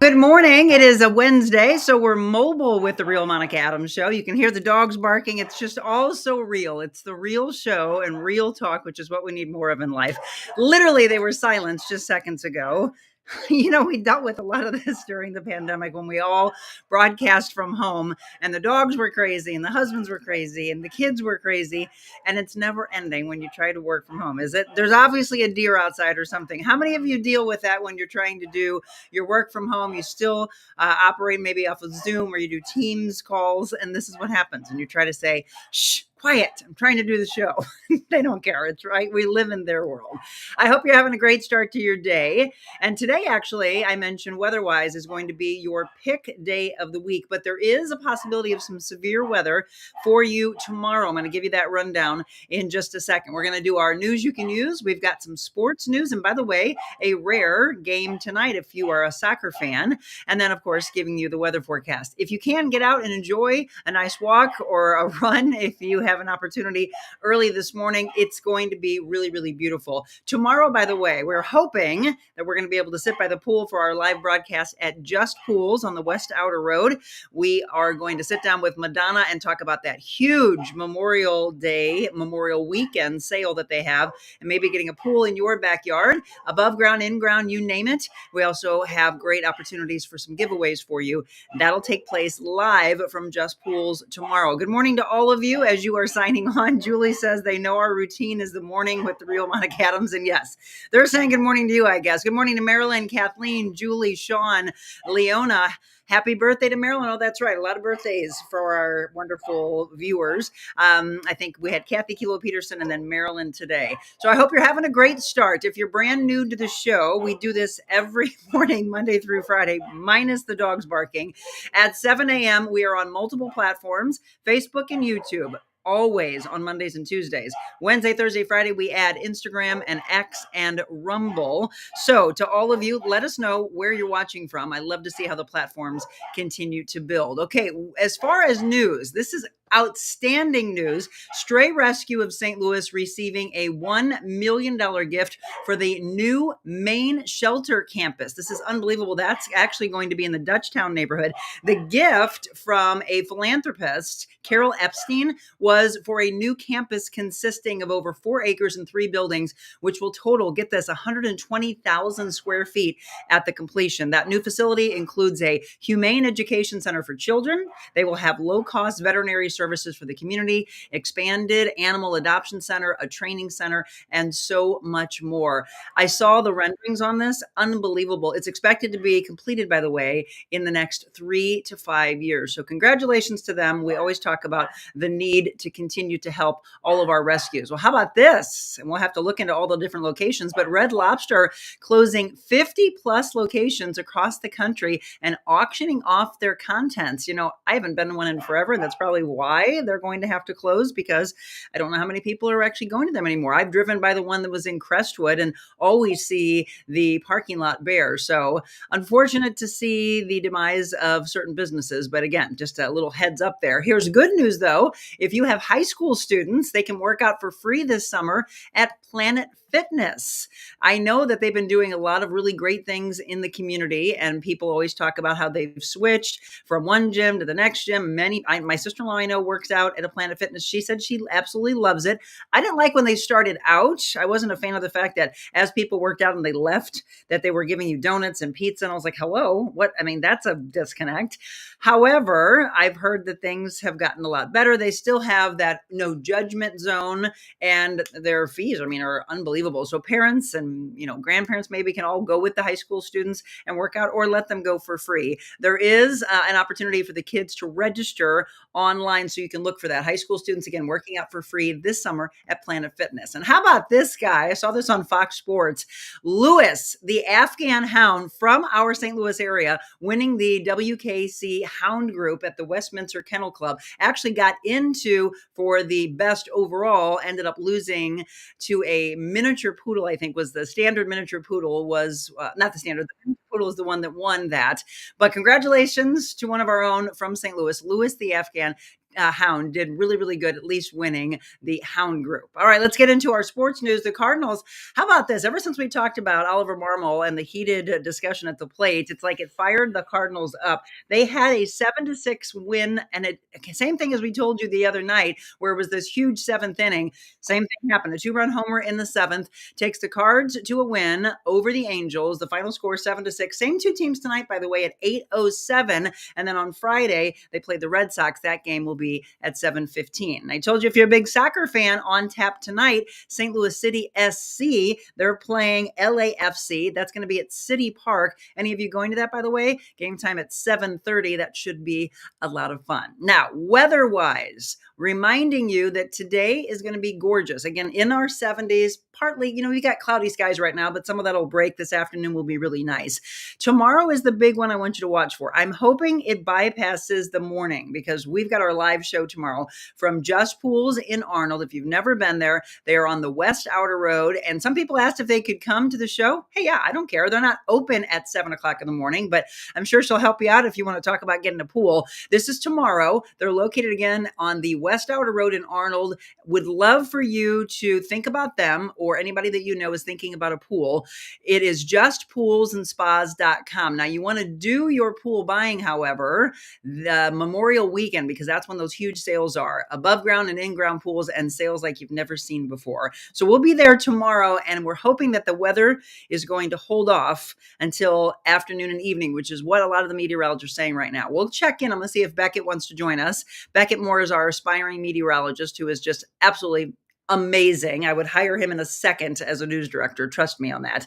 Good morning. It is a Wednesday, so we're mobile with the Real Monica Adams show. You can hear the dogs barking. It's just all so real. It's the real show and real talk, which is what we need more of in life. Literally, they were silenced just seconds ago. We dealt with a lot of this during the pandemic when we all broadcast from home and the dogs were crazy and the husbands were crazy and the kids were crazy. And it's never ending when you try to work from home. Is it? There's obviously a deer outside or something. How many of you deal with that when you're trying to do your work from home? You still operate maybe off of Zoom or you do Teams calls, and this is what happens. And you try to say, shh, quiet, I'm trying to do the show. They don't care. It's right. We live in their world. I hope you're having a great start to your day. And today, actually, I mentioned weather-wise is going to be your pick day of the week, but there is a possibility of some severe weather for you tomorrow. I'm going to give you that rundown in just a second. We're going to do our news you can use. We've got some sports news. And by the way, a rare game tonight if you are a soccer fan. And then, of course, giving you the weather forecast. If you can, get out and enjoy a nice walk or a run if you have an opportunity early this morning. It's going to be really, really beautiful. Tomorrow, by the way, we're hoping that we're going to be able to sit by the pool for our live broadcast at Just Pools on the West Outer Road. We are going to sit down with Madonna and talk about that huge Memorial Weekend sale that they have, and maybe getting a pool in your backyard, above ground, in ground, you name it. We also have great opportunities for some giveaways for you. That'll take place live from Just Pools tomorrow. Good morning to all of you as you are signing on. Julie says they know our routine is the morning with the Real Monica Adams, and yes, they're saying good morning to you, I guess. Good morning to Marilyn, Kathleen, Julie, Sean, Leona. Happy birthday to Marilyn. Oh, that's right. A lot of birthdays for our wonderful viewers. I think we had Kathy Kilo Peterson and then Marilyn today. So I hope you're having a great start. If you're brand new to the show, we do this every morning, Monday through Friday, minus the dogs barking. At 7 a.m., we are on multiple platforms, Facebook and YouTube. Always on Mondays and Tuesdays. Wednesday, Thursday, Friday, we add Instagram and X and Rumble. So to all of you, let us know where you're watching from. I love to see how the platforms continue to build. Okay, as far as news, this is outstanding news. Stray Rescue of St. Louis receiving a $1 million gift for the new main shelter campus. This is unbelievable. That's actually going to be in the Dutchtown neighborhood. The gift from a philanthropist, Carol Epstein, was for a new campus consisting of over 4 acres and 3 buildings, which will total, get this, 120,000 square feet at the completion. That new facility includes a humane education center for children. They will have low-cost veterinary services for the community, expanded animal adoption center, a training center, and so much more. I saw the renderings on this. Unbelievable. It's expected to be completed, by the way, in the next 3 to 5 years. So congratulations to them. We always talk about the need to continue to help all of our rescues. Well, how about this? And we'll have to look into all the different locations, but Red Lobster closing 50 plus locations across the country and auctioning off their contents. I haven't been to one in forever, and that's probably why they're going to have to close, because I don't know how many people are actually going to them anymore. I've driven by the one that was in Crestwood and always see the parking lot bare. So unfortunate to see the demise of certain businesses, but again, just a little heads up there. Here's good news though. If you have high school students, they can work out for free this summer at Planet Fitness. I know that they've been doing a lot of really great things in the community, and people always talk about how they've switched from one gym to the next gym. My sister-in-law I know works out at a Planet Fitness. She said she absolutely loves it. I didn't like when they started out. I wasn't a fan of the fact that as people worked out and they left, that they were giving you donuts and pizza. And I was like, hello, what? I mean, that's a disconnect. However, I've heard that things have gotten a lot better. They still have that no judgment zone, and their fees, are unbelievable. So parents and, grandparents maybe can all go with the high school students and work out, or let them go for free. There is an opportunity for the kids to register online, so you can look for that. High school students, again, working out for free this summer at Planet Fitness. And how about this guy? I saw this on Fox Sports. Lewis, the Afghan hound from our St. Louis area, winning the WKC Hound Group at the Westminster Kennel Club, actually got into for the best overall, ended up losing to a miniature poodle. I think was the standard miniature poodle, was not the standard. The miniature poodle is the one that won that. But congratulations to one of our own from St. Louis, Lewis the Afghan. Hound did really, really good, at least winning the Hound group. All right, let's get into our sports news. The Cardinals, how about this? Ever since we talked about Oliver Marmol and the heated discussion at the plate, it's like it fired the Cardinals up. They had a 7-6 win, and same thing as we told you the other night, where it was this huge seventh inning. Same thing happened. A 2-run homer in the seventh takes the Cards to a win over the Angels. The final score 7-6. Same two teams tonight, by the way, at 8:07. And then on Friday, they played the Red Sox. That game will be at 7:15. I told you if you're a big soccer fan, on tap tonight, St. Louis City SC. They're playing LAFC. That's going to be at City Park. Any of you going to that, by the way? Game time at 7:30. That should be a lot of fun. Now, weather-wise, reminding you that today is going to be gorgeous. Again, in our 70s, partly, we got cloudy skies right now, but some of that will break this afternoon, will be really nice. Tomorrow is the big one I want you to watch for. I'm hoping it bypasses the morning because we've got our live show tomorrow from Just Pools in Arnold. If you've never been there, they are on the West Outer Road. And some people asked if they could come to the show. Hey, yeah, I don't care. They're not open at 7 o'clock in the morning, but I'm sure she'll help you out if you want to talk about getting a pool. This is tomorrow. They're located again on the West Outer Road in Arnold. Would love for you to think about them or anybody that you know is thinking about a pool. It is justpoolsandspas.com. Now, you want to do your pool buying, however, the Memorial Weekend, because that's when those huge sales are. Above ground and in-ground pools and sales like you've never seen before. So we'll be there tomorrow, and we're hoping that the weather is going to hold off until afternoon and evening, which is what a lot of the meteorologists are saying right now. We'll check in. I'm going to see if Beckett wants to join us. Beckett Moore is our aspiring meteorologist who is just absolutely amazing. I would hire him in a second as a news director. Trust me on that.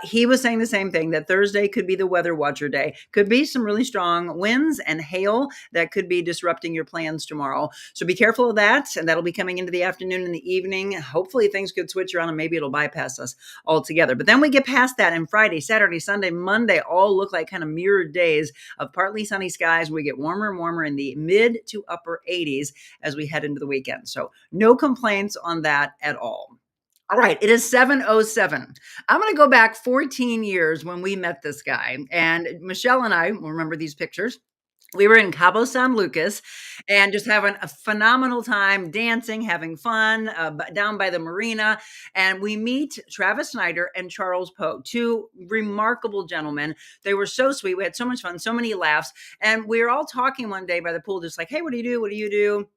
He was saying the same thing, that Thursday could be the weather watcher day. Could be some really strong winds and hail that could be disrupting your plans tomorrow. So be careful of that. And that'll be coming into the afternoon and the evening. Hopefully things could switch around and maybe it'll bypass us altogether. But then we get past that, and Friday, Saturday, Sunday, Monday all look like kind of mirrored days of partly sunny skies. We get warmer and warmer in the mid to upper 80s as we head into the weekend. So no complaints on that at all. All right, it is 7:07. I'm going to go back 14 years when we met this guy. And Michelle and I will remember these pictures. We were in Cabo San Lucas and just having a phenomenal time, dancing, having fun down by the marina. And we meet Travis Snider and Charles Poe, two remarkable gentlemen. They were so sweet. We had so much fun, so many laughs. And we were all talking one day by the pool, just like, hey, what do you do? What do you do?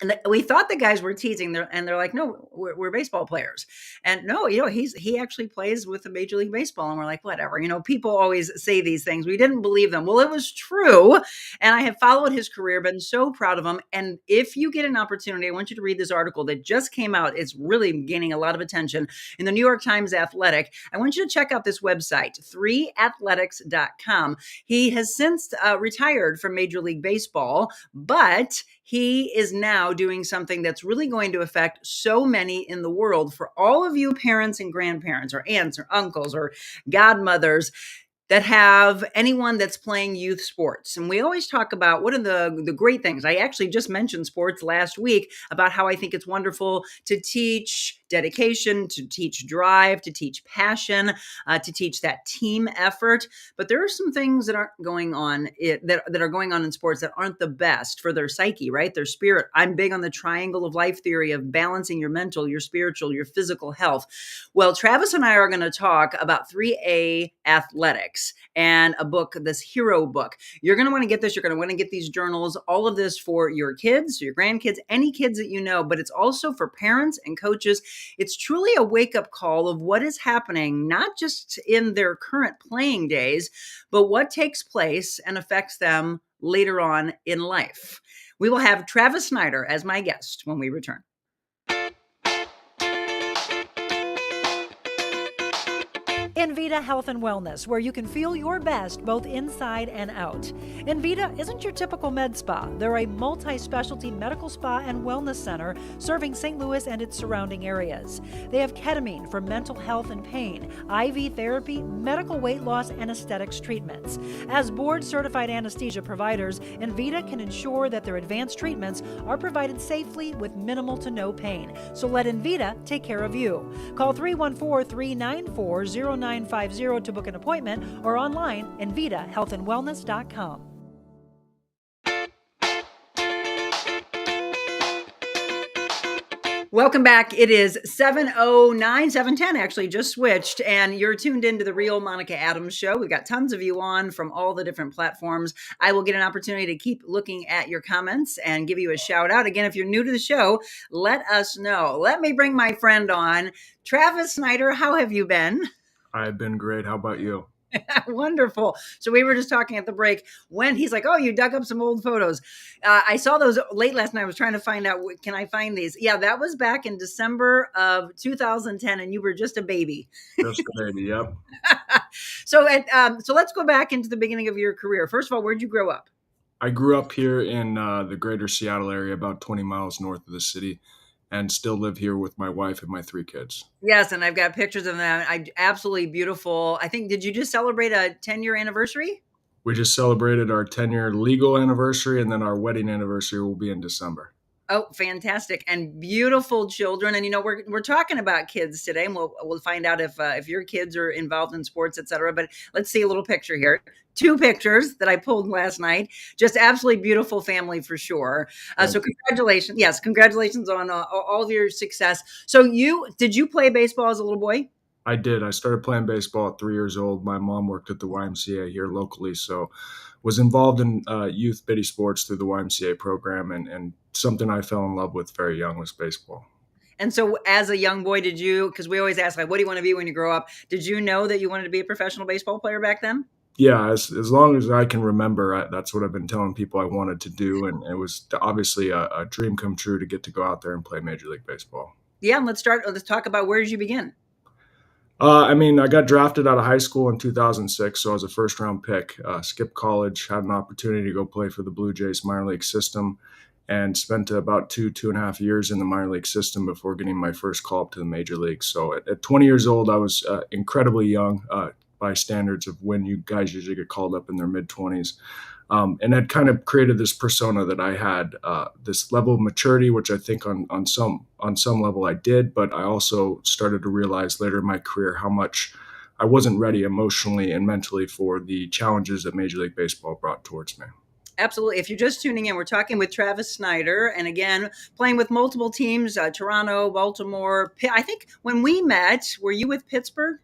And we thought the guys were teasing, and they're like, no, we're baseball players. And no, he actually plays with the Major League Baseball. And we're like, whatever, people always say these things. We didn't believe them. Well, it was true. And I have followed his career, been so proud of him. And if you get an opportunity, I want you to read this article that just came out. It's really gaining a lot of attention in the New York Times Athletic. I want you to check out this website, 3athletics.com. He has since retired from Major League Baseball, but he is now doing something that's really going to affect so many in the world. For all of you parents and grandparents or aunts or uncles or godmothers that have anyone that's playing youth sports. And we always talk about what are the great things. I actually just mentioned sports last week about how I think it's wonderful to teach dedication, to teach drive, to teach passion, to teach that team effort. But there are some things that aren't going on that are going on in sports that aren't the best for their psyche, right? Their spirit. I'm big on the triangle of life theory of balancing your mental, your spiritual, your physical health. Well, Travis and I are going to talk about 3A athletics and a book, this hero book. You're going to want to get this. You're going to want to get these journals, all of this for your kids, your grandkids, any kids that you know, but it's also for parents and coaches. It's truly a wake-up call of what is happening, not just in their current playing days, but what takes place and affects them later on in life. We will have Travis Snider as my guest when we return. Envita Health and Wellness, where you can feel your best both inside and out. Envita isn't your typical med spa. They're a multi-specialty medical spa and wellness center serving St. Louis and its surrounding areas. They have ketamine for mental health and pain, IV therapy, medical weight loss, and aesthetics treatments. As board-certified anesthesia providers, Envita can ensure that their advanced treatments are provided safely with minimal to no pain. So let Envita take care of you. Call 314-394-0950 to book an appointment or online envitahealthandwellness.com. Welcome back. It is 7:09, 7:10 actually, just switched, and you're tuned into the Real Monica Adams Show. We've got tons of you on from all the different platforms. I will get an opportunity to keep looking at your comments and give you a shout out. Again, if you're new to the show, let us know. Let me bring my friend on. Travis Snider, how have you been? I've been great. How about you? Wonderful. So we were just talking at the break when he's like, "Oh, you dug up some old photos." I saw those late last night. I was trying to find out, can I find these? Yeah, that was back in December of 2010, and you were just a baby. Just a baby. Yep. So let's go back into the beginning of your career. First of all, where'd you grow up? I grew up here in the greater Seattle area, about 20 miles north of the city, and still live here with my wife and my 3 kids. Yes, and I've got pictures of them. Absolutely beautiful. I think, did you just celebrate a 10-year anniversary? We just celebrated our 10-year legal anniversary, and then our wedding anniversary will be in December. Oh, fantastic. And beautiful children. And, we're talking about kids today, and we'll find out if your kids are involved in sports, et cetera. But let's see a little picture here. 2 pictures that I pulled last night. Just absolutely beautiful family for sure. So congratulations. Yes, congratulations on all of your success. So did you play baseball as a little boy? I did. I started playing baseball at 3 years old. My mom worked at the YMCA here locally, so was involved in youth biddy sports through the YMCA program, and something I fell in love with very young was baseball. And so as a young boy, because we always ask, like, what do you want to be when you grow up? Did you know that you wanted to be a professional baseball player back then? Yeah, as long as I can remember, that's what I've been telling people I wanted to do, and it was obviously a dream come true to get to go out there and play Major League Baseball. Yeah, and let's talk about, where did you begin? I got drafted out of high school in 2006, so I was a first-round pick. Skipped college, had an opportunity to go play for the Blue Jays minor league system, and spent about 2.5 years in the minor league system before getting my first call up to the major league. So at 20 years old, I was incredibly young by standards of when you guys usually get called up in their mid-20s. And had kind of created this persona that I had this level of maturity, which I think on some level I did, but I also started to realize later in my career how much I wasn't ready emotionally and mentally for the challenges that Major League Baseball brought towards me. Absolutely. If you're just tuning in, we're talking with Travis Snider, and again, playing with multiple teams, Toronto, Baltimore. I think when we met, were you with Pittsburgh?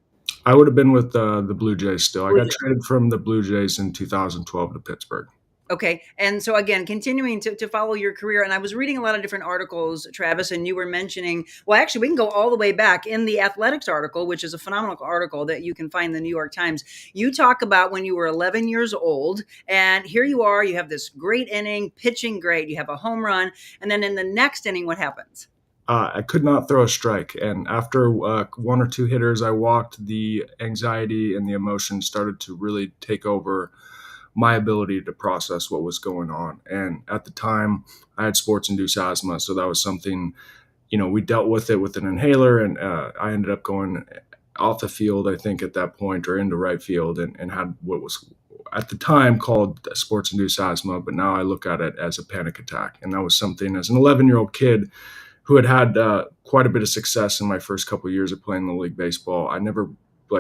I would have been with the Blue Jays still. I got traded from the Blue Jays in 2012 to Pittsburgh. Okay. And so again, continuing to follow your career, and I was reading a lot of different articles, Travis, and you were mentioning, well, actually, we can go all the way back in the athletics article, which is a phenomenal article that you can find in the New York Times. You talk about when you were 11 years old, and here you are, you have this great inning, pitching great, you have a home run, and then in the next inning, what happens? I could not throw a strike. And after 1 or 2 hitters, I walked, the anxiety and the emotion started to really take over my ability to process what was going on. And at the time, I had sports-induced asthma. So that was something, we dealt with it with an inhaler. And I ended up going off the field, I think, at that point, or into right field, and had what was at the time called sports-induced asthma. But now I look at it as a panic attack. And that was something, as an 11-year-old kid who had quite a bit of success in my first couple of years of playing Little League Baseball, I never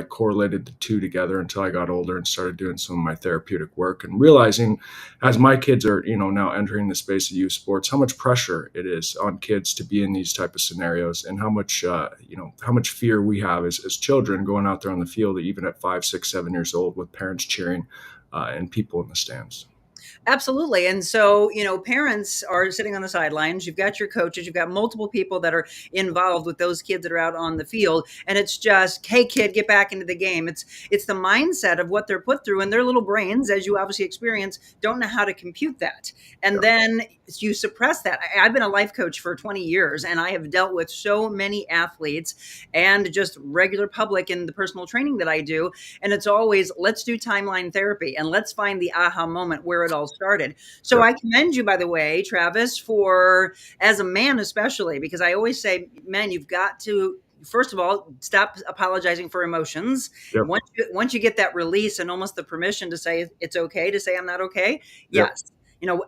correlated the two together until I got older and started doing some of my therapeutic work and realizing, as my kids are, now entering the space of youth sports, how much pressure it is on kids to be in these type of scenarios, and how much, how much fear we have as children going out there on the field, even at 5, 6, 7 years old, with parents cheering and people in the stands. Absolutely. And so, parents are sitting on the sidelines. You've got your coaches, you've got multiple people that are involved with those kids that are out on the field. And it's just, hey, kid, get back into the game. It's the mindset of what they're put through, and their little brains, as you obviously experience, don't know how to compute that. And then you suppress that. I've been a life coach for 20 years, and I have dealt with so many athletes and just regular public in the personal training that I do. And it's always, let's do timeline therapy and let's find the aha moment where it all started. So I commend you, by the way, Travis, for, as a man especially, because I always say, men, you've got to, first of all, stop apologizing for emotions. Yep. Once you get that release and almost the permission to say it's okay to say I'm not okay. Yep. Yes.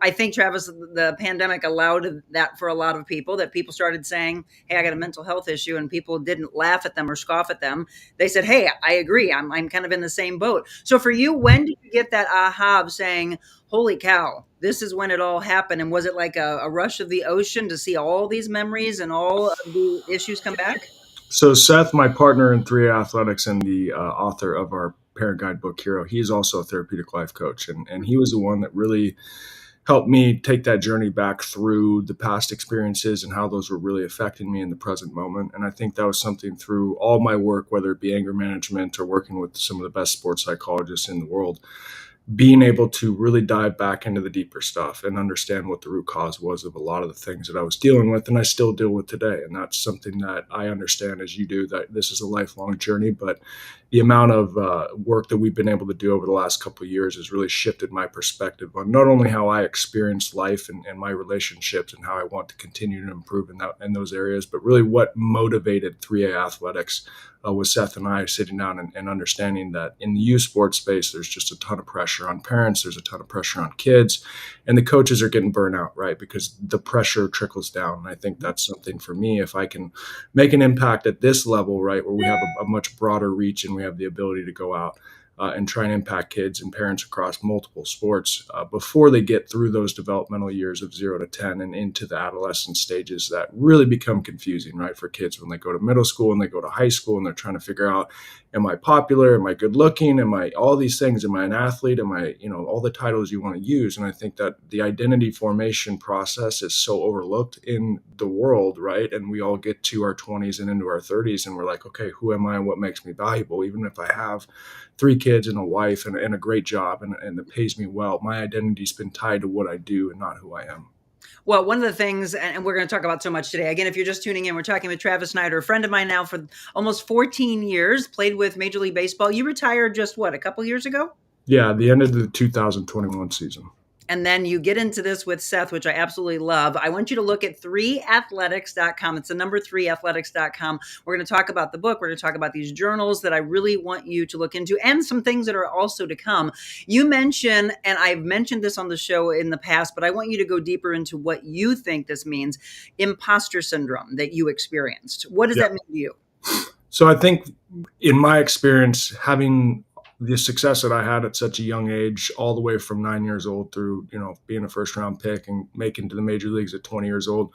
I think, Travis, the pandemic allowed that for a lot of people, that people started saying, hey, I got a mental health issue, and people didn't laugh at them or scoff at them. They said, hey, I agree. I'm kind of in the same boat. So for you, when did you get that aha of saying, holy cow, this is when it all happened? And was it like a rush of the ocean to see all these memories and all of the issues come back? So Seth, my partner in 3A Athletics and the author of our parent guidebook Hero, he's also a therapeutic life coach, and he was the one that really helped me take that journey back through the past experiences and how those were really affecting me in the present moment. And I think that was something through all my work, whether it be anger management or working with some of the best sports psychologists in the world, being able to really dive back into the deeper stuff and understand what the root cause was of a lot of the things that I was dealing with and I still deal with today. And that's something that I understand, as you do, that this is a lifelong journey, but the amount of work that we've been able to do over the last couple of years has really shifted my perspective on not only how I experience life and my relationships and how I want to continue to improve in those areas, but really what motivated 3A Athletics with Seth and I sitting down and understanding that in the youth sports space, there's just a ton of pressure on parents, there's a ton of pressure on kids, and the coaches are getting burnt out, right? Because the pressure trickles down. And I think that's something for me, if I can make an impact at this level, right, where we have a much broader reach and we have the ability to go out and try and impact kids and parents across multiple sports before they get through those developmental years of 0 to 10 and into the adolescent stages that really become confusing, right, for kids when they go to middle school and they go to high school and they're trying to figure out, am I popular? Am I good looking? Am I all these things? Am I an athlete? Am I, all the titles you want to use? And I think that the identity formation process is so overlooked in the world, right? And we all get to our 20s and into our 30s and we're like, okay, who am I and what makes me valuable? Even if I have 3 kids and a wife and a great job and that pays me well, my identity's been tied to what I do and not who I am. Well, one of the things, and we're going to talk about so much today, again, if you're just tuning in, we're talking with Travis Snider, a friend of mine now for almost 14 years, played with Major League Baseball. You retired just a couple years ago? Yeah, the end of the 2021 season. And then you get into this with Seth, which I absolutely love. I want you to look at 3athletics.com. It's the number 3athletics.com. We're going to talk about the book. We're going to talk about these journals that I really want you to look into and some things that are also to come. You mentioned, and I've mentioned this on the show in the past, but I want you to go deeper into what you think this means, imposter syndrome that you experienced. What does that mean to you? So I think in my experience, having the success that I had at such a young age, all the way from 9 years old through, being a first round pick and making to the major leagues at 20 years old,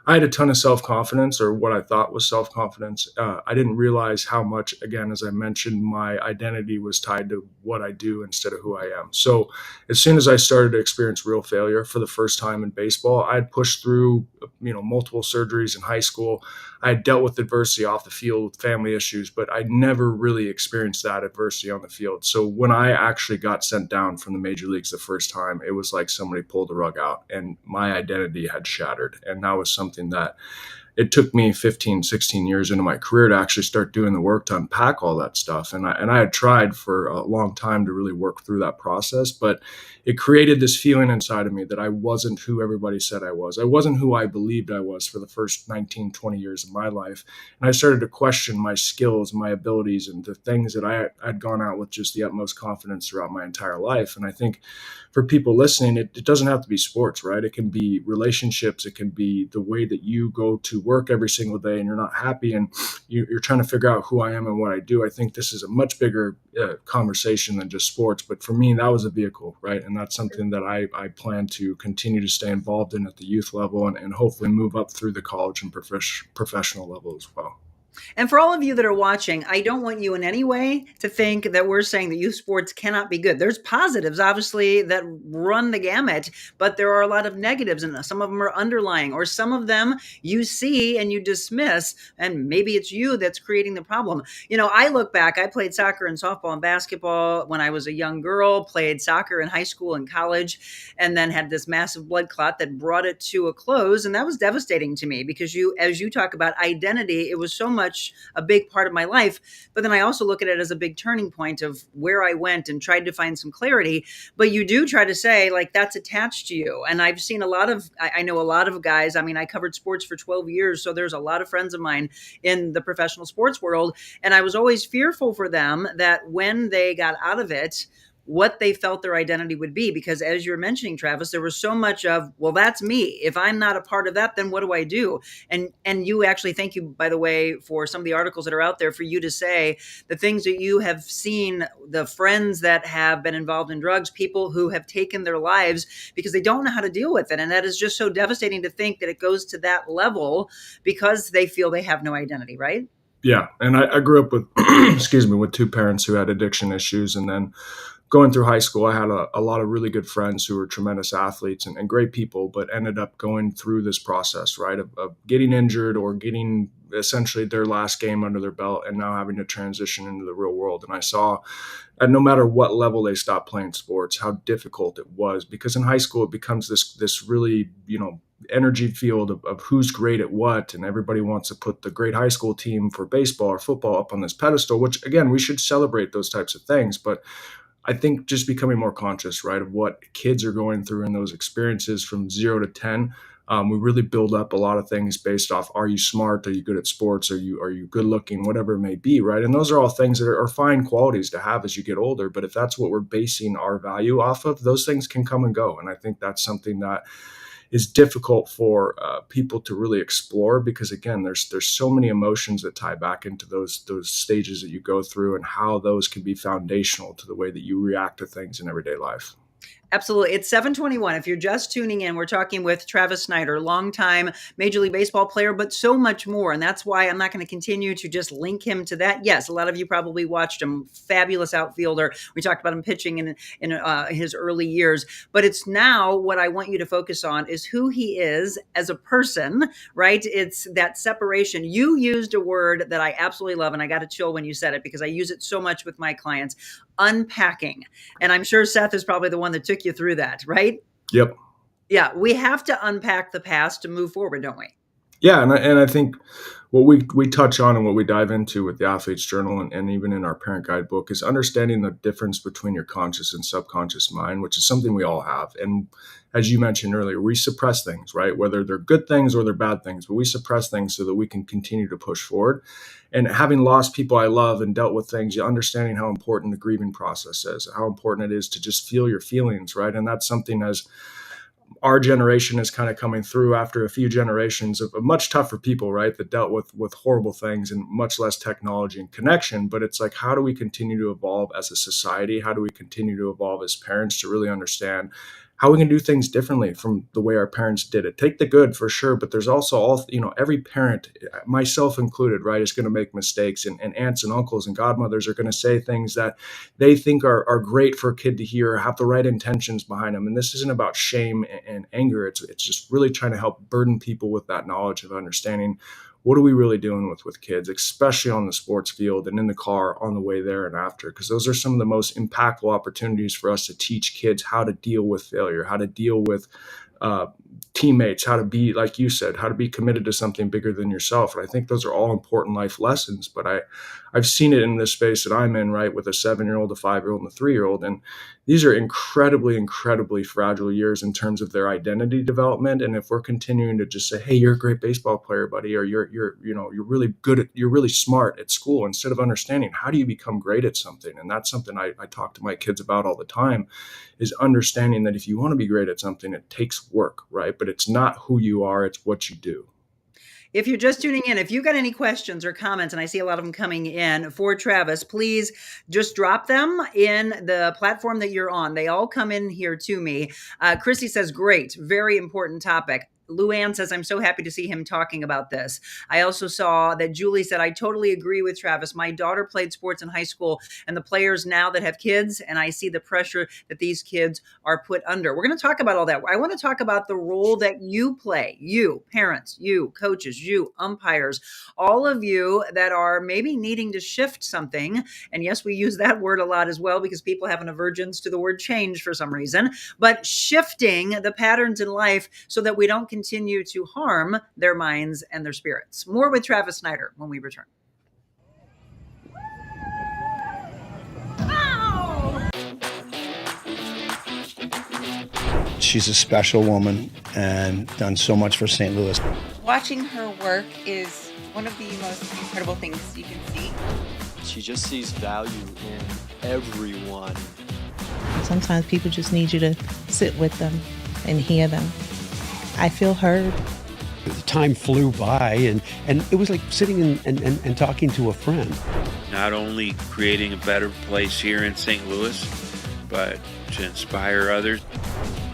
I had a ton of self-confidence, or what I thought was self-confidence. I didn't realize how much, again, as I mentioned, my identity was tied to what I do instead of who I am. So as soon as I started to experience real failure for the first time in baseball, I had pushed through, multiple surgeries in high school. I had dealt with adversity off the field with family issues, but I never really experienced that adversity on the field. So when I actually got sent down from the major leagues the first time, it was like somebody pulled the rug out and my identity had shattered. And that was something that it took me 15, 16 years into my career to actually start doing the work to unpack all that stuff. And I had tried for a long time to really work through that process, but it created this feeling inside of me that I wasn't who everybody said I was. I wasn't who I believed I was for the first 19, 20 years of my life. And I started to question my skills, my abilities, and the things that I'd gone out with just the utmost confidence throughout my entire life. And I think for people listening, it doesn't have to be sports, right? It can be relationships. It can be the way that you go to work every single day and you're not happy and you're trying to figure out who I am and what I do. I think this is a much bigger conversation than just sports. But for me, that was a vehicle, right? And that's something that I plan to continue to stay involved in at the youth level and hopefully move up through the college and professional level as well. And for all of you that are watching, I don't want you in any way to think that we're saying that youth sports cannot be good. There's positives, obviously, that run the gamut, but there are a lot of negatives, and some of them are underlying, or some of them you see and you dismiss, and maybe it's you that's creating the problem. I look back, I played soccer and softball and basketball when I was a young girl, played soccer in high school and college, and then had this massive blood clot that brought it to a close. And that was devastating to me because as you talk about identity, it was so much a big part of my life. But then I also look at it as a big turning point of where I went and tried to find some clarity. But you do try to say, like, that's attached to you. And I've seen I know a lot of guys. I mean, I covered sports for 12 years. So there's a lot of friends of mine in the professional sports world. And I was always fearful for them that when they got out of it, what they felt their identity would be. Because as you're mentioning, Travis, there was so much of, well, that's me. If I'm not a part of that, then what do I do? And you actually, thank you, by the way, for some of the articles that are out there for you to say the things that you have seen, the friends that have been involved in drugs, people who have taken their lives because they don't know how to deal with it. And that is just so devastating to think that it goes to that level because they feel they have no identity, right? Yeah. And I grew up with, excuse me, with two parents who had addiction issues. And then going through high school, I had a lot of really good friends who were tremendous athletes and great people, but ended up going through this process, right, of getting injured or getting essentially their last game under their belt and now having to transition into the real world. And I saw, at no matter what level they stopped playing sports, how difficult it was, because in high school it becomes this really, energy field of who's great at what, and everybody wants to put the great high school team for baseball or football up on this pedestal, which again, we should celebrate those types of things. But I think just becoming more conscious, right, of what kids are going through in those experiences from 0 to 10. We really build up a lot of things based off, are you smart? Are you good at sports? Are you good looking? Whatever it may be, right? And those are all things that are fine qualities to have as you get older. But if that's what we're basing our value off of, those things can come and go. And I think that's something that is difficult for people to really explore, because again, there's so many emotions that tie back into those stages that you go through, and how those can be foundational to the way that you react to things in everyday life. Absolutely. It's 7:21. If you're just tuning in, we're talking with Travis Snider, longtime Major League Baseball player, but so much more. And that's why I'm not going to continue to just link him to that. Yes, a lot of you probably watched him. Fabulous outfielder. We talked about him pitching in his early years. But it's now what I want you to focus on is who he is as a person, right? It's that separation. You used a word that I absolutely love, and I got to chill when you said it because I use it so much with my clients. Unpacking. And I'm sure Seth is probably the one that took you through that, right? Yep. Yeah. We have to unpack the past to move forward, don't we? Yeah. And I think what we touch on and what we dive into with the Athlete's Journal and even in our parent guidebook is understanding the difference between your conscious and subconscious mind, which is something we all have. And as you mentioned earlier, we suppress things, right? Whether they're good things or they're bad things, but we suppress things so that we can continue to push forward. And having lost people I love and dealt with things, you understanding how important the grieving process is, how important it is to just feel your feelings, right? And that's something as our generation is kind of coming through after a few generations of much tougher people, right, that dealt with horrible things and much less technology and connection. But it's like, how do we continue to evolve as a society? How do we continue to evolve as parents to really understand how we can do things differently from the way our parents did it? Take the good for sure, but there's also every parent, myself included, right, is going to make mistakes, and aunts and uncles and godmothers are going to say things that they think are great for a kid to hear, or have the right intentions behind them. And this isn't about shame and anger. It's just really trying to help burden people with that knowledge of understanding, what are we really doing with kids, especially on the sports field and in the car on the way there and after? Because those are some of the most impactful opportunities for us to teach kids how to deal with failure, how to deal with teammates, how to be, like you said, how to be committed to something bigger than yourself. And I think those are all important life lessons. But I've seen it in this space that I'm in, right, with a 7-year-old, a 5-year-old, and a 3-year-old. And these are incredibly, incredibly fragile years in terms of their identity development. And if we're continuing to just say, hey, you're a great baseball player, buddy, or you're really good you're really smart at school, instead of understanding how do you become great at something. And that's something I talk to my kids about all the time, is understanding that if you want to be great at something, it takes work, right? But it's not who you are, it's what you do. If you're just tuning in, if you've got any questions or comments, and I see a lot of them coming in for Travis, please just drop them in the platform that you're on. They all come in here to me. Chrissy says, great, very important topic. Luann says, I'm so happy to see him talking about this. I also saw that Julie said, I totally agree with Travis. My daughter played sports in high school, and the players now that have kids, and I see the pressure that these kids are put under. We're going to talk about all that. I want to talk about the role that you play, you parents, you coaches, you umpires, all of you that are maybe needing to shift something. And yes, we use that word a lot as well, because people have an aversion to the word change for some reason, but shifting the patterns in life so that we don't continue to harm their minds and their spirits. More with Travis Snider when we return. She's a special woman and done so much for St. Louis. Watching her work is one of the most incredible things you can see. She just sees value in everyone Sometimes people just need you to sit with them and hear them. I feel heard. The time flew by, and it was like sitting and talking to a friend. Not only creating a better place here in St. Louis, but to inspire others.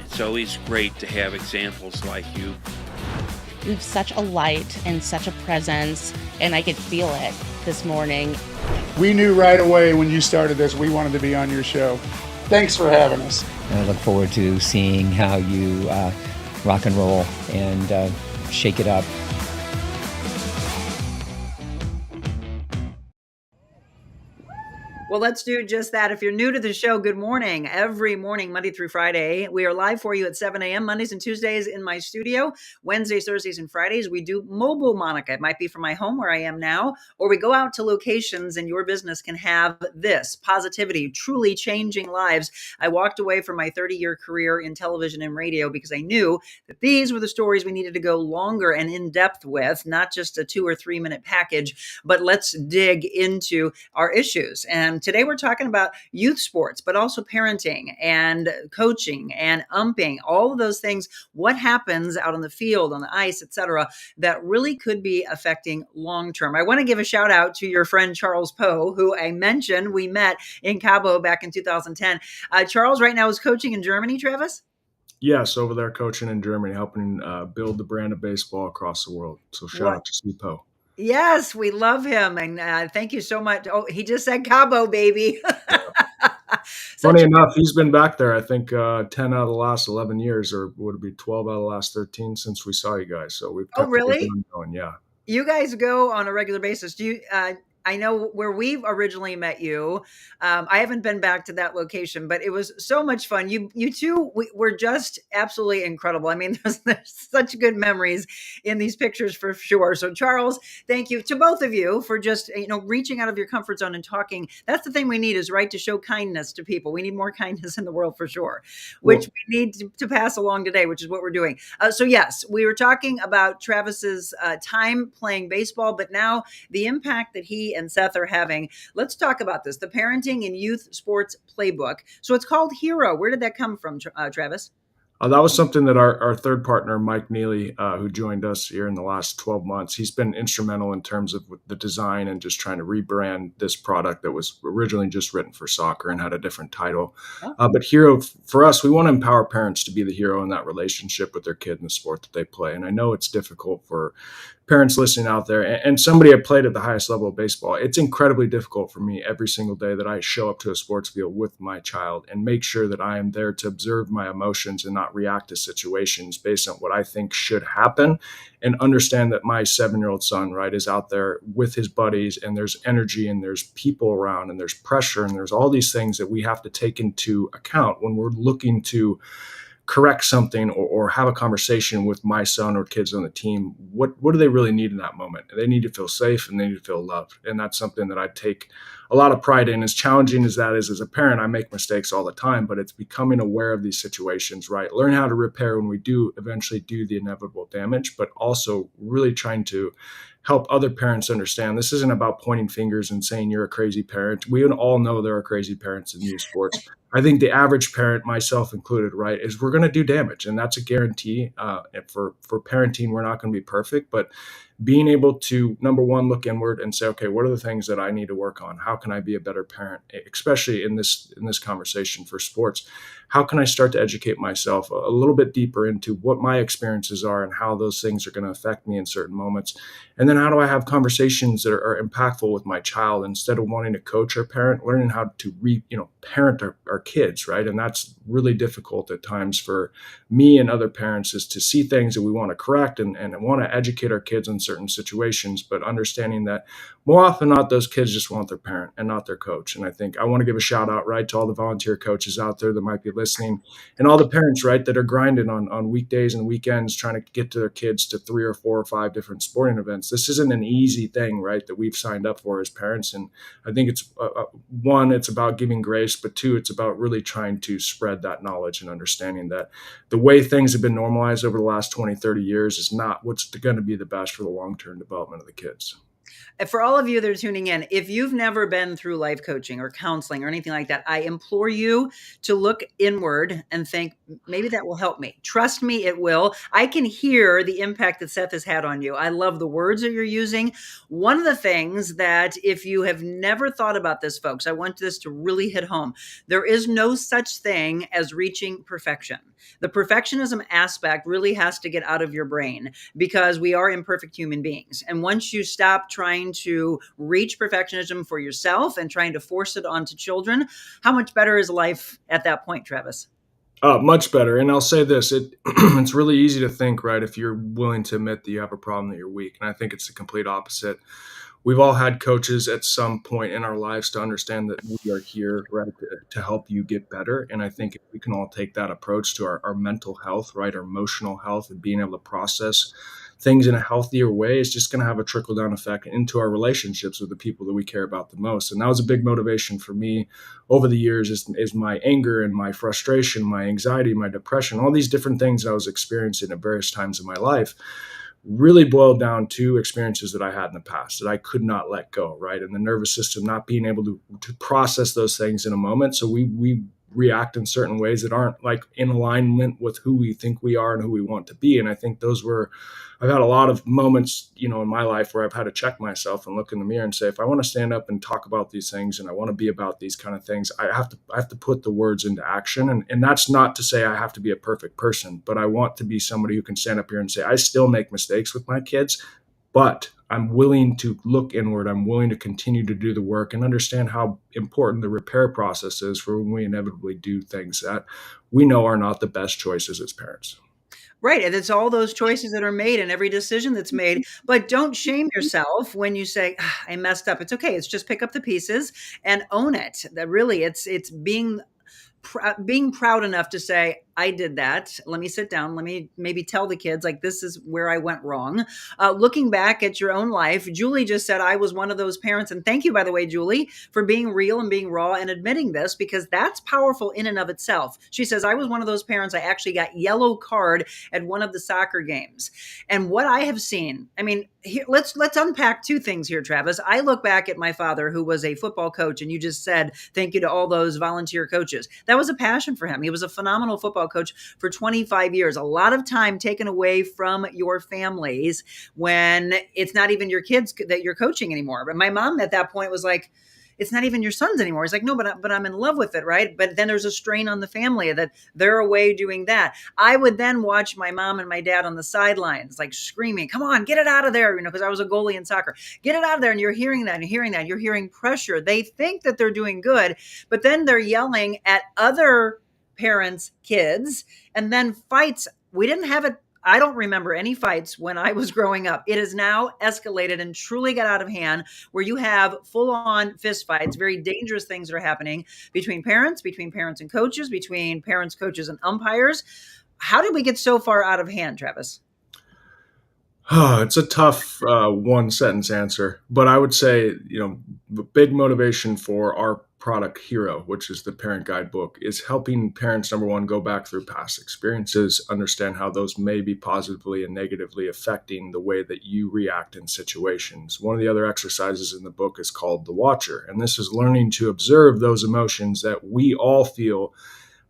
It's always great to have examples like you. You have such a light and such a presence, and I could feel it this morning. We knew right away when you started this, we wanted to be on your show. Thanks for having us. I look forward to seeing how you rock and roll and shake it up. Well, let's do just that. If you're new to the show, good morning. Every morning, Monday through Friday, we are live for you at 7 a.m. Mondays and Tuesdays in my studio. Wednesdays, Thursdays, and Fridays, we do mobile Monica. It might be from my home where I am now, or we go out to locations and your business can have this positivity, truly changing lives. I walked away from my 30-year career in television and radio because I knew that these were the stories we needed to go longer and in depth with, not just a 2 or 3 minute package, but let's dig into our issues. And today we're talking about youth sports, but also parenting and coaching and umping, all of those things. What happens out on the field, on the ice, et cetera, that really could be affecting long-term. I want to give a shout out to your friend, Charles Poe, who I mentioned we met in Cabo back in 2010. Charles right now is coaching in Germany, Travis? Yes, over there coaching in Germany, helping build the brand of baseball across the world. So shout out to Steve Poe. Yes, we love him. And thank you so much. Oh, he just said Cabo, baby. Funny enough, he's been back there, I think, 10 out of the last 11 years, or would it be 12 out of the last 13 since we saw you guys. So we've kept really? Going, yeah. You guys go on a regular basis. Do you? I know where we've originally met you. I haven't been back to that location, but it was so much fun. You two were just absolutely incredible. I mean, there's such good memories in these pictures for sure. So Charles, thank you to both of you for just, reaching out of your comfort zone and talking. That's the thing we need is right to show kindness to people. We need more kindness in the world for sure, which we need to pass along today, which is what we're doing. So yes, we were talking about Travis's time playing baseball, but now the impact that he and Seth are having. Let's talk about this, the Parenting and Youth Sports Playbook. So it's called Hero. Where did that come from, Travis? That was something that our third partner, Mike Neely, who joined us here in the last 12 months, he's been instrumental in terms of the design and just trying to rebrand this product that was originally just written for soccer and had a different title. But Hero, for us, we want to empower parents to be the hero in that relationship with their kid in the sport that they play. And I know it's difficult for parents listening out there, and somebody that played at the highest level of baseball. It's incredibly difficult for me every single day that I show up to a sports field with my child and make sure that I am there to observe my emotions and not react to situations based on what I think should happen, and understand that my 7-year-old son, right, is out there with his buddies, and there's energy and there's people around and there's pressure and there's all these things that we have to take into account when we're looking to correct something or have a conversation with my son or kids on the team. What do they really need in that moment? They need to feel safe and they need to feel loved. And that's something that I take a lot of pride in. As challenging as that is, as a parent, I make mistakes all the time, but it's becoming aware of these situations, right? Learn how to repair when we do eventually do the inevitable damage, but also really trying to help other parents understand this isn't about pointing fingers and saying you're a crazy parent. We all know there are crazy parents in youth sports. I think the average parent, myself included, right, is we're going to do damage, and that's a guarantee. For parenting, we're not going to be perfect, but being able to, number one, look inward and say, okay, what are the things that I need to work on? How can I be a better parent, especially in this conversation for sports? How can I start to educate myself a little bit deeper into what my experiences are and how those things are going to affect me in certain moments? And then how do I have conversations that are impactful with my child instead of wanting to coach or parent, learning how to parent our kids, right? And that's really difficult at times for me and other parents, is to see things that we want to correct and want to educate our kids in certain situations, but understanding that more often than not, those kids just want their parent and not their coach. And I think I want to give a shout out, right, to all the volunteer coaches out there that might be listening, and all the parents, right, that are grinding on weekdays and weekends trying to get to their kids to 3 or 4 or 5 different sporting events. This isn't an easy thing, right, that we've signed up for as parents. And I think it's one, it's about giving grace, but 2, it's about really trying to spread that knowledge and understanding that the way things have been normalized over the last 20, 30 years is not what's going to be the best for the long-term development of the kids. For all of you that are tuning in, if you've never been through life coaching or counseling or anything like that, I implore you to look inward and think, maybe that will help me. Trust me, it will. I can hear the impact that Seth has had on you. I love the words that you're using. One of the things that, if you have never thought about this, folks, I want this to really hit home. There is no such thing as reaching perfection. The perfectionism aspect really has to get out of your brain, because we are imperfect human beings. And once you stop trying to reach perfectionism for yourself and trying to force it onto children, how much better is life at that point, Travis? Much better. And I'll say this, it's really easy to think, right, if you're willing to admit that you have a problem, that you're weak. And I think it's the complete opposite. We've all had coaches at some point in our lives to understand that we are here, right, to help you get better. And I think if we can all take that approach to our mental health, right, our emotional health, and being able to process things in a healthier way, is just going to have a trickle down effect into our relationships with the people that we care about the most. And that was a big motivation for me over the years, is my anger and my frustration, my anxiety, my depression, all these different things that I was experiencing at various times in my life really boiled down to experiences that I had in the past that I could not let go, right? And the nervous system not being able to process those things in a moment. So we react in certain ways that aren't like in alignment with who we think we are and who we want to be. And I think I've had a lot of moments, in my life where I've had to check myself and look in the mirror and say, if I want to stand up and talk about these things and I want to be about these kind of things, I have to put the words into action. And that's not to say I have to be a perfect person, but I want to be somebody who can stand up here and say, I still make mistakes with my kids, but I'm willing to look inward. I'm willing to continue to do the work and understand how important the repair process is for when we inevitably do things that we know are not the best choices as parents. Right. And it's all those choices that are made and every decision that's made. But don't shame yourself when you say, I messed up. It's okay. It's just pick up the pieces and own it. That really, it's being proud enough to say, I did that. Let me sit down. Let me maybe tell the kids, like, this is where I went wrong. Looking back at your own life, Julie just said, I was one of those parents. And thank you, by the way, Julie, for being real and being raw and admitting this, because that's powerful in and of itself. She says, I was one of those parents. I actually got yellow card at one of the soccer games. And what I have seen, I mean, here, let's unpack two things here, Travis. I look back at my father, who was a football coach, and you just said, thank you to all those volunteer coaches. That was a passion for him. He was a phenomenal football coach for 25 years. A lot of time taken away from your families when it's not even your kids that you're coaching anymore. But my mom at that point was like, it's not even your sons anymore. He's like, no, but I'm in love with it, right? But then there's a strain on the family that they're away doing that. I would then watch my mom and my dad on the sidelines, like screaming, come on, get it out of there, because I was a goalie in soccer. Get it out of there. And you're hearing that and hearing that. You're hearing pressure. They think that they're doing good, but then they're yelling at other parents' kids, and then fights. We didn't have it. I don't remember any fights when I was growing up. It has now escalated and truly got out of hand, where you have full-on fist fights, very dangerous things that are happening between parents and coaches, between parents, coaches, and umpires. How did we get so far out of hand, Travis? It's a tough one-sentence answer, but I would say, the big motivation for our product Hero, which is the parent guidebook, is helping parents, number one, go back through past experiences, understand how those may be positively and negatively affecting the way that you react in situations. One of the other exercises in the book is called The Watcher, and this is learning to observe those emotions that we all feel.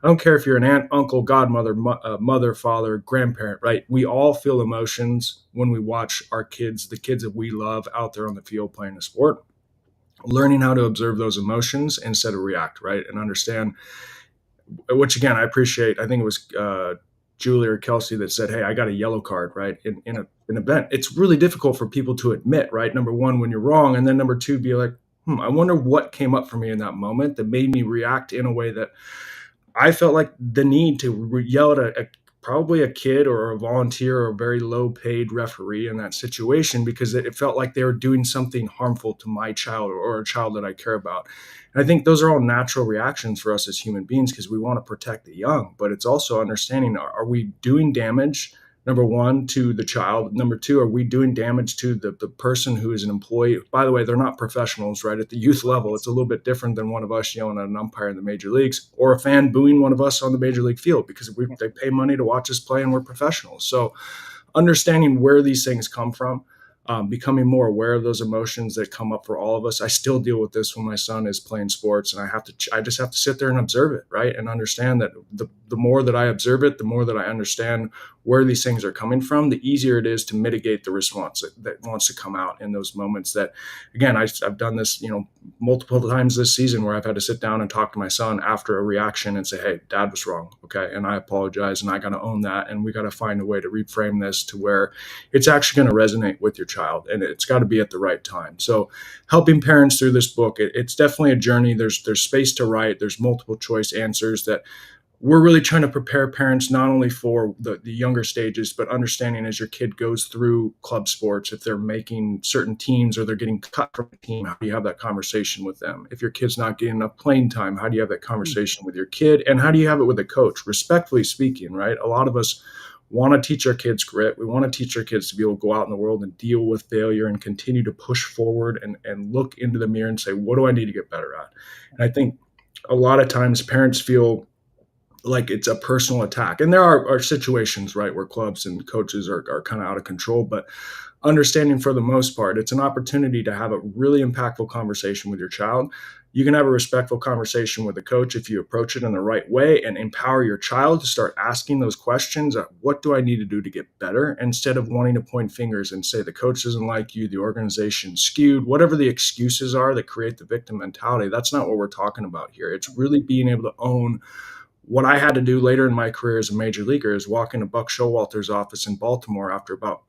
I don't care if you're an aunt, uncle, godmother, mother, father, grandparent, right? We all feel emotions when we watch our kids, the kids that we love, out there on the field playing a sport. Learning how to observe those emotions instead of react, right? And understand, which again, I appreciate. I think it was Julie or Kelsey that said, hey, I got a yellow card, right? In an event. It's really difficult for people to admit, right? Number one, when you're wrong. And then number two, be like, I wonder what came up for me in that moment that made me react in a way that I felt like the need to yell at probably a kid or a volunteer or a very low paid referee in that situation, because it felt like they were doing something harmful to my child or a child that I care about. And I think those are all natural reactions for us as human beings, because we want to protect the young, but it's also understanding, are we doing damage, number one, to the child? Number two, are we doing damage to the person who is an employee? By the way, they're not professionals, right? At the youth level, it's a little bit different than one of us yelling at an umpire in the major leagues, or a fan booing one of us on the major league field, because they pay money to watch us play and we're professionals. So understanding where these things come from, becoming more aware of those emotions that come up for all of us. I still deal with this when my son is playing sports, and I just have to sit there and observe it, right? And understand that the more that I observe it, the more that I understand where these things are coming from, the easier it is to mitigate the response that wants to come out in those moments. That, again, I've done this, multiple times this season where I've had to sit down and talk to my son after a reaction and say, hey, dad was wrong. Okay. And I apologize, and I got to own that. And we got to find a way to reframe this to where it's actually going to resonate with your child, and it's got to be at the right time. So helping parents through this book, it's definitely a journey. There's space to write. There's multiple choice answers that we're really trying to prepare parents not only for the younger stages, but understanding as your kid goes through club sports, if they're making certain teams or they're getting cut from a team, how do you have that conversation with them? If your kid's not getting enough playing time, how do you have that conversation with your kid? And how do you have it with a coach? Respectfully speaking, right? A lot of us want to teach our kids grit. We want to teach our kids to be able to go out in the world and deal with failure and continue to push forward and look into the mirror and say, what do I need to get better at? And I think a lot of times parents feel like it's a personal attack. And there are situations, right, where clubs and coaches are kind of out of control, but understanding for the most part, it's an opportunity to have a really impactful conversation with your child. You can have a respectful conversation with a coach if you approach it in the right way and empower your child to start asking those questions. What do I need to do to get better? Instead of wanting to point fingers and say the coach doesn't like you, the organization's skewed, whatever the excuses are that create the victim mentality. That's not what we're talking about here. It's really being able to own what I had to do later in my career as a major leaguer, is walk into Buck Showalter's office in Baltimore after about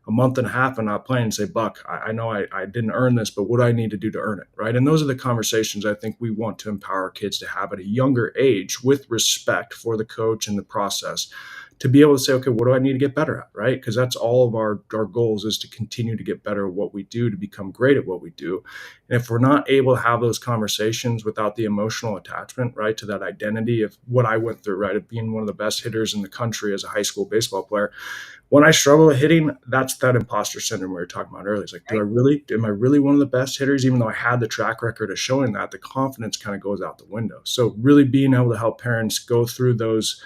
a month and a half and not playing and say, Buck, I know I didn't earn this, but what do I need to do to earn it, right? And those are the conversations I think we want to empower kids to have at a younger age with respect for the coach and the process, to be able to say, okay, what do I need to get better at, right? Because that's all of our goals, is to continue to get better at what we do, to become great at what we do. And if we're not able to have those conversations without the emotional attachment, right, to that identity of what I went through, right, of being one of the best hitters in the country as a high school baseball player, when I struggle with hitting, that's that imposter syndrome we were talking about earlier. It's like, am I really one of the best hitters? Even though I had the track record of showing that, the confidence kind of goes out the window. So really being able to help parents go through those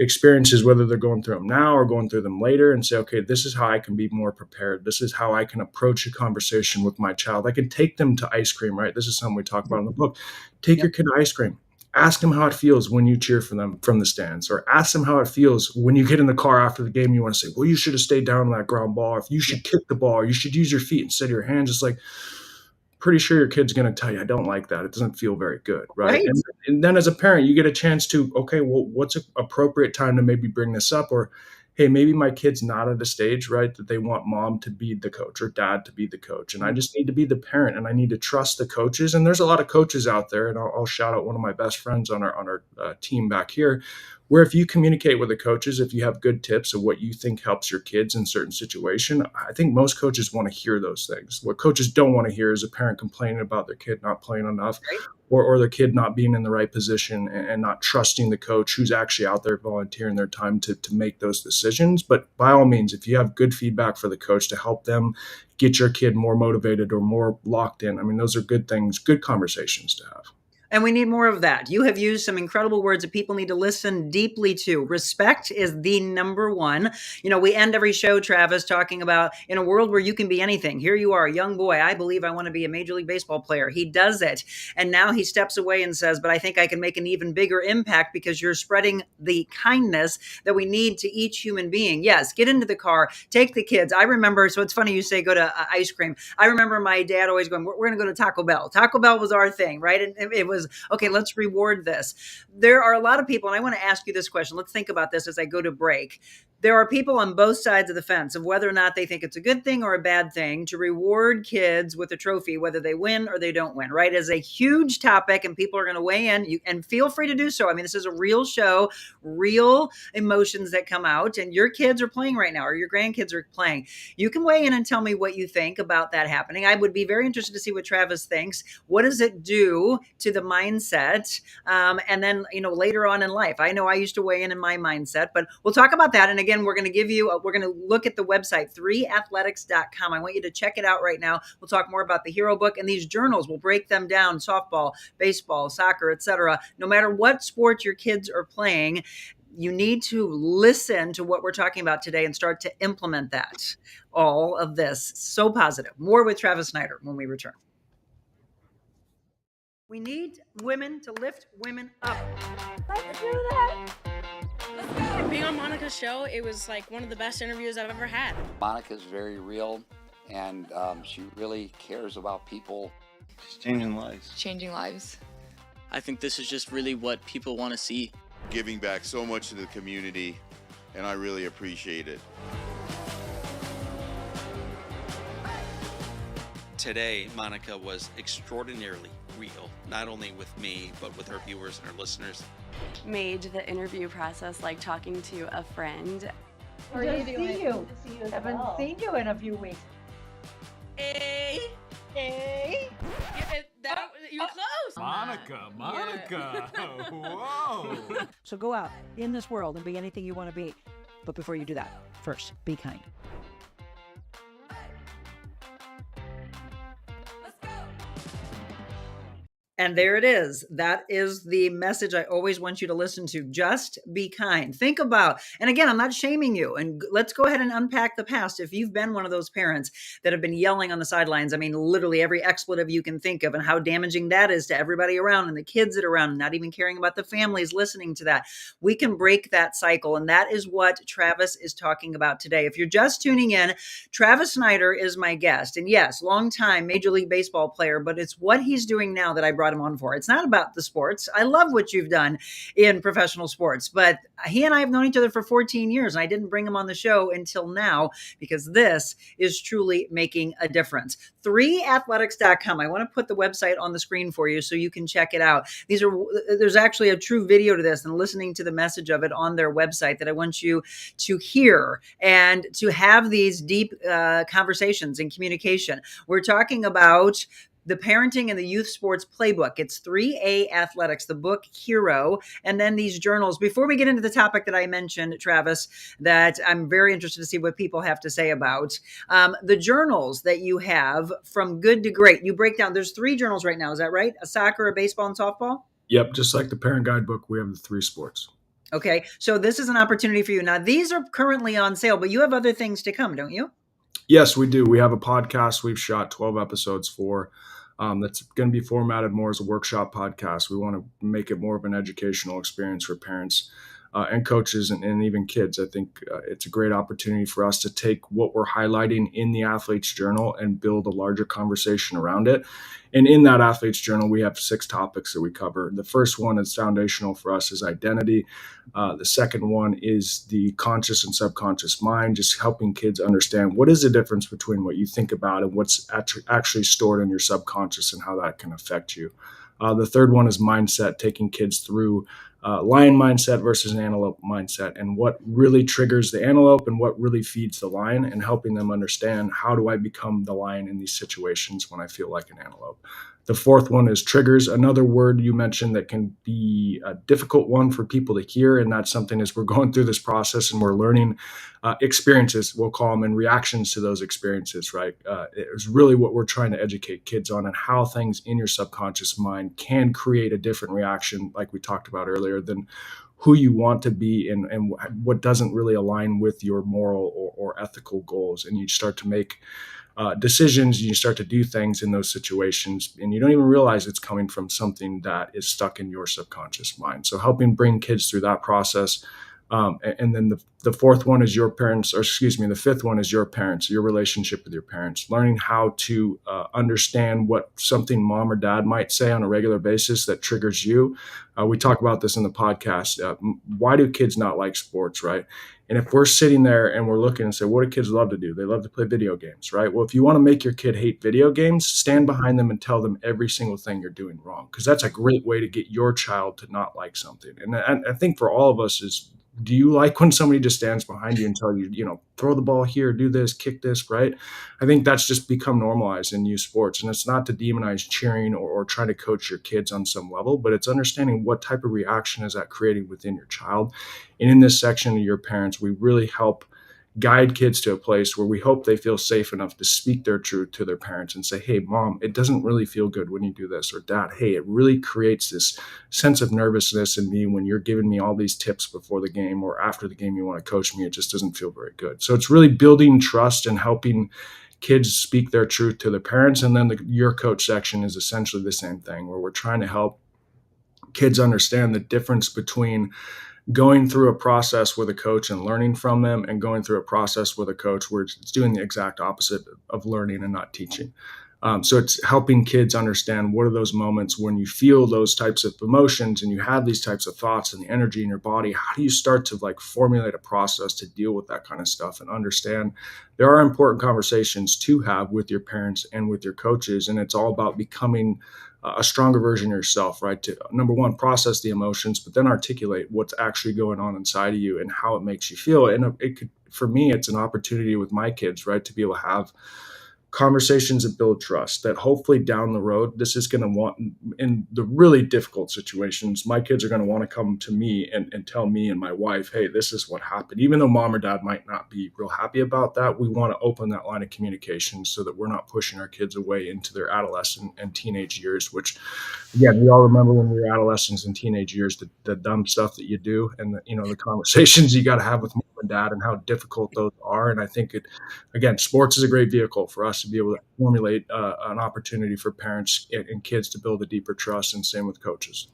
experiences, whether they're going through them now or going through them later, and say, okay, this is how I can be more prepared. This is how I can approach a conversation with my child. I can take them to ice cream, right? This is something we talk about in the book. Take your kid to ice cream. Ask them how it feels when you cheer for them from the stands, or ask them how it feels when you get in the car after the game. You want to say, well, you should have stayed down on that ground ball, or if you should kick the ball, or you should use your feet instead of your hands. It's like, pretty sure your kid's going to tell you, I don't like that. It doesn't feel very good, right? And then as a parent, you get a chance to, okay, well, what's an appropriate time to maybe bring this up? Or, hey, maybe my kid's not at a stage, right, that they want mom to be the coach or dad to be the coach. And I just need to be the parent, and I need to trust the coaches. And there's a lot of coaches out there, and I'll shout out one of my best friends on our team back here, where if you communicate with the coaches, if you have good tips of what you think helps your kids in certain situation, I think most coaches want to hear those things. What coaches don't want to hear is a parent complaining about their kid not playing enough, or their kid not being in the right position and not trusting the coach who's actually out there volunteering their time to make those decisions. But by all means, if you have good feedback for the coach to help them get your kid more motivated or more locked in, I mean, those are good things, good conversations to have. And we need more of that. You have used some incredible words that people need to listen deeply to. Respect is the number one. We end every show, Travis, talking about in a world where you can be anything. Here you are, a young boy. I believe I want to be a Major League Baseball player. He does it. And now he steps away and says, but I think I can make an even bigger impact because you're spreading the kindness that we need to each human being. Yes, get into the car, take the kids. I remember, so it's funny you say go to ice cream. I remember my dad always going, we're going to go to Taco Bell. Taco Bell was our thing, right? And it was, okay, let's reward this. There are a lot of people, and I want to ask you this question. Let's think about this as I go to break. There are people on both sides of the fence of whether or not they think it's a good thing or a bad thing to reward kids with a trophy, whether they win or they don't win, right? It's a huge topic, and people are going to weigh in, and feel free to do so. I mean, this is a real show, real emotions that come out, and your kids are playing right now, or your grandkids are playing. You can weigh in and tell me what you think about that happening. I would be very interested to see what Travis thinks. What does it do to the mindset? And then, later on in life, I know I used to weigh in my mindset, but we'll talk about that. And again, we're going to look at the website, 3athletics.com. I want you to check it out right now. We'll talk more about the hero book and these journals. We'll break them down: softball, baseball, soccer, etc. No matter what sport your kids are playing, you need to listen to what we're talking about today and start to implement that. All of this. So positive. More with Travis Snider when we return. We need women to lift women up. Let's do that. Being on Monica's show, it was like one of the best interviews I've ever had. Monica's very real, and she really cares about people. She's changing lives. Changing lives. I think this is just really what people want to see. Giving back so much to the community, and I really appreciate it. Today, Monica was extraordinarily real, not only with me, but with her viewers and her listeners. Made the interview process like talking to a friend. How are you doing? See you. Haven't seen you in a few weeks. Hey. You're close. Monica. Whoa. So go out in this world and be anything you want to be. But before you do that, first, be kind. And there it is. That is the message I always want you to listen to. Just be kind. Think about, and again, I'm not shaming you. And let's go ahead and unpack the past. If you've been one of those parents that have been yelling on the sidelines, I mean, literally every expletive you can think of, and how damaging that is to everybody around and the kids that are around, not even caring about the families listening to that. We can break that cycle. And that is what Travis is talking about today. If you're just tuning in, Travis Snider is my guest. And yes, longtime Major League Baseball player, but it's what he's doing now that I brought him on for. It's not about the sports. I love what you've done in professional sports, but he and I have known each other for 14 years, and I didn't bring him on the show until now because this is truly making a difference. 3athletics.com. I want to put the website on the screen for you so you can check it out. There's actually a true video to this and listening to the message of it on their website that I want you to hear and to have these deep conversations and communication. We're talking about the parenting and the youth sports playbook. It's 3A Athletics, the book Hero, and then these journals. Before we get into the topic that I mentioned, Travis, that I'm very interested to see what people have to say about, the journals that you have from good to great. You break down, there's 3 journals right now. Is that right? A soccer, a baseball, and softball? Yep. Just like the parent guidebook, we have the 3 sports. Okay. So this is an opportunity for you. Now, these are currently on sale, but you have other things to come, don't you? Yes, we do. We have a podcast we've shot 12 episodes for. That's going to be formatted more as a workshop podcast. We want to make it more of an educational experience for parents and coaches and even kids. I think it's a great opportunity for us to take what we're highlighting in the Athletes Journal and build a larger conversation around it. And in that Athletes Journal, we have 6 topics that we cover. The first one is foundational for us is identity. The second one is the conscious and subconscious mind, just helping kids understand what is the difference between what you think about and what's actually stored in your subconscious and how that can affect you. The third one is mindset, taking kids through lion mindset versus an antelope mindset and what really triggers the antelope and what really feeds the lion, and helping them understand, how do I become the lion in these situations when I feel like an antelope. The fourth one is triggers, another word you mentioned that can be a difficult one for people to hear. And that's something as we're going through this process and we're learning experiences, we'll call them, and reactions to those experiences, right? It was really what we're trying to educate kids on, and how things in your subconscious mind can create a different reaction, like we talked about earlier, than who you want to be and what doesn't really align with your moral or ethical goals. And you start to make decisions, you start to do things in those situations, and you don't even realize it's coming from something that is stuck in your subconscious mind. So helping bring kids through that process. And then the fourth one is the fifth one is your parents, your relationship with your parents, learning how to understand what something mom or dad might say on a regular basis that triggers you. We talk about this in the podcast. Why do kids not like sports, right? And if we're sitting there and we're looking and say, what do kids love to do? They love to play video games, right? Well, if you want to make your kid hate video games, stand behind them and tell them every single thing you're doing wrong, because that's a great way to get your child to not like something. And I think for all of us is, do you like when somebody just stands behind you and tell you, throw the ball here, do this, kick this, right? I think that's just become normalized in youth sports. And it's not to demonize cheering or trying to coach your kids on some level, but it's understanding what type of reaction is that creating within your child. And in this section of your parents, we really help guide kids to a place where we hope they feel safe enough to speak their truth to their parents and say, hey, mom, it doesn't really feel good when you do this, or dad, hey, it really creates this sense of nervousness in me when you're giving me all these tips before the game or after the game you want to coach me. It just doesn't feel very good. So it's really building trust and helping kids speak their truth to their parents. And then your coach section is essentially the same thing, where we're trying to help kids understand the difference between going through a process with a coach and learning from them, and going through a process with a coach where it's doing the exact opposite of learning and not teaching. So it's helping kids understand what are those moments when you feel those types of emotions and you have these types of thoughts and the energy in your body. How do you start to like formulate a process to deal with that kind of stuff and understand there are important conversations to have with your parents and with your coaches. And it's all about becoming a stronger version of yourself, right? To, number one, process the emotions, but then articulate what's actually going on inside of you and how it makes you feel. And it could, for me, it's an opportunity with my kids, right, to be able to have conversations that build trust, that hopefully down the road, this is going to want, in the really difficult situations, my kids are going to want to come to me and tell me and my wife, hey, this is what happened. Even though mom or dad might not be real happy about that, we want to open that line of communication so that we're not pushing our kids away into their adolescent and teenage years, which, again, we all remember when we were adolescents and teenage years, the dumb stuff that you do and the conversations you got to have with mom and dad and how difficult those are. And I think again, sports is a great vehicle for us to be able to formulate an opportunity for parents and kids to build a deeper trust, and same with coaches.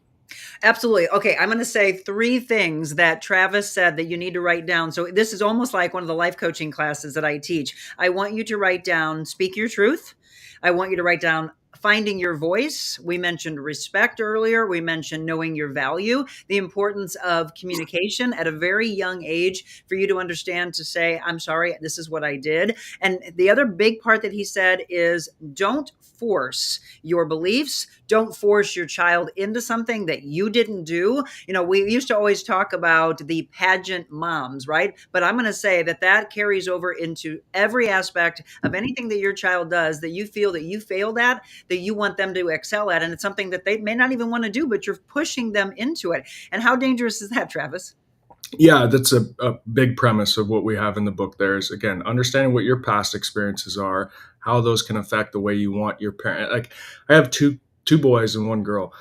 Absolutely. Okay, I'm going to say 3 things that Travis said that you need to write down. So this is almost like one of the life coaching classes that I teach. I want you to write down, speak your truth. I want you to write down, finding your voice. We mentioned respect earlier. We mentioned knowing your value, the importance of communication at a very young age for you to understand, to say, I'm sorry, this is what I did. And the other big part that he said is don't force your beliefs. Don't force your child into something that you didn't do. We used to always talk about the pageant moms, right? But I'm going to say that carries over into every aspect of anything that your child does that you feel that you failed at, that you want them to excel at. And it's something that they may not even want to do, but you're pushing them into it. And how dangerous is that, Travis? Yeah, that's a big premise of what we have in the book. There is, again, understanding what your past experiences are, how those can affect the way you want your parent. Like, I have two boys and 1 girl.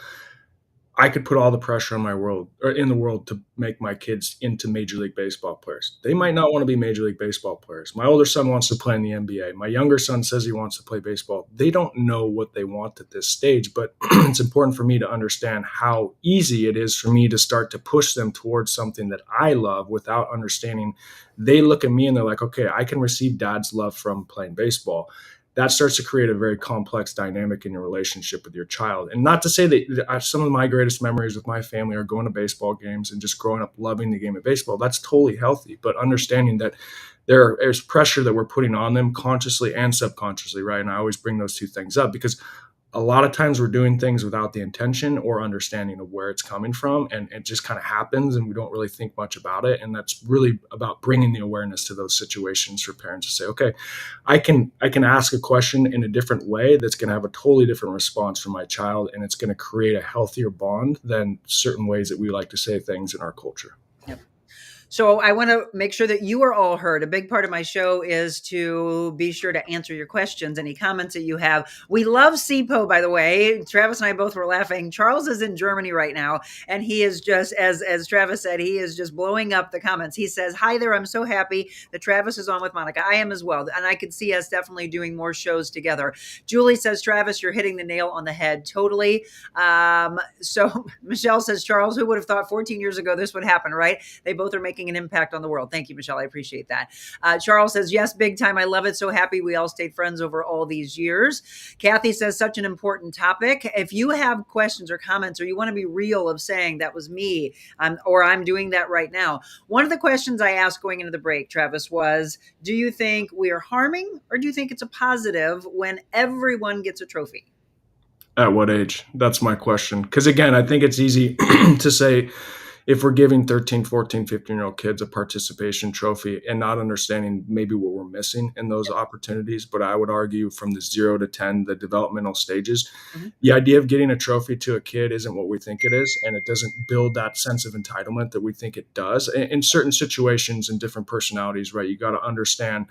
I could put all the pressure in the world to make my kids into Major League Baseball players. They might not want to be Major League Baseball players. My older son wants to play in the NBA. My younger son says he wants to play baseball. They don't know what they want at this stage, but it's important for me to understand how easy it is for me to start to push them towards something that I love without understanding. They look at me and they're like, okay, I can receive dad's love from playing baseball. That starts to create a very complex dynamic in your relationship with your child. And not to say that some of my greatest memories with my family are going to baseball games and just growing up loving the game of baseball. That's totally healthy. But understanding that there's pressure that we're putting on them consciously and subconsciously, right? And I always bring those 2 things up because a lot of times we're doing things without the intention or understanding of where it's coming from, and it just kind of happens and we don't really think much about it. And that's really about bringing the awareness to those situations for parents to say, okay, I can ask a question in a different way that's going to have a totally different response from my child, and it's going to create a healthier bond than certain ways that we like to say things in our culture. So I want to make sure that you are all heard. A big part of my show is to be sure to answer your questions, any comments that you have. We love SIPO, by the way. Travis and I both were laughing. Charles is in Germany right now, and he is just, as Travis said, he is just blowing up the comments. He says, hi there, I'm so happy that Travis is on with Monica. I am as well, and I could see us definitely doing more shows together. Julie says, Travis, you're hitting the nail on the head, totally. So Michelle says, Charles, who would have thought 14 years ago this would happen, right? They both are making an impact on the world. Thank you, Michelle. I appreciate that. Charles says, yes, big time. I love it. So happy we all stayed friends over all these years. Kathy says, such an important topic. If you have questions or comments, or you want to be real of saying that was me, or I'm doing that right now. One of the questions I asked going into the break, Travis, was, do you think we are harming, or do you think it's a positive when everyone gets a trophy? At what age? That's my question. Because again, I think it's easy to say, if we're giving 13, 14, 15-year-old kids a participation trophy and not understanding maybe what we're missing in those opportunities. But I would argue from the 0 to 10, the developmental stages, the idea of getting a trophy to a kid isn't what we think it is, and it doesn't build that sense of entitlement that we think it does. In certain situations and different personalities, right, you got to understand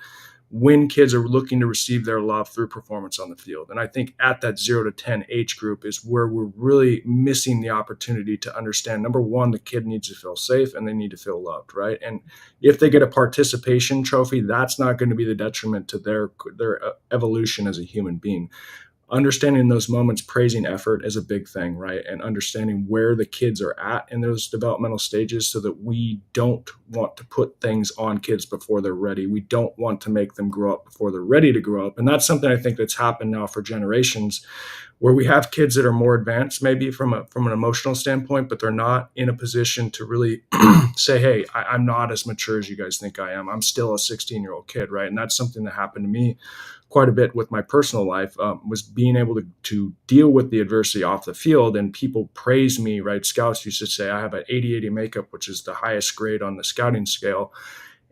when kids are looking to receive their love through performance on the field. And I think at that 0 to 10 age group is where we're really missing the opportunity to understand, number one, the kid needs to feel safe and they need to feel loved, right? And if they get a participation trophy, that's not going to be the detriment to their evolution as a human being. Understanding those moments, praising effort is a big thing, right? And understanding where the kids are at in those developmental stages so that we don't want to put things on kids before they're ready. We don't want to make them grow up before they're ready to grow up. And that's something I think that's happened now for generations, where we have kids that are more advanced maybe from an emotional standpoint, but they're not in a position to really say, hey, I'm not as mature as you guys think I am. I'm still a 16-year-old kid, right? And that's something that happened to me quite a bit with my personal life, was being able to deal with the adversity off the field. And people praise me, right? Scouts used to say I have an 80-80 makeup, which is the highest grade on the scouting scale.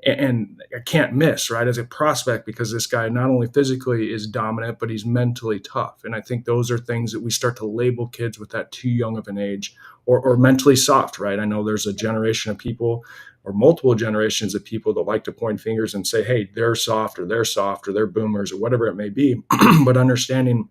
And I can't miss, right, as a prospect, because this guy not only physically is dominant, but he's mentally tough. And I think those are things that we start to label kids with that too young of an age, or mentally soft, right? I know there's a generation of people or multiple generations of people that like to point fingers and say, hey, they're soft or they're boomers or whatever it may be. But understanding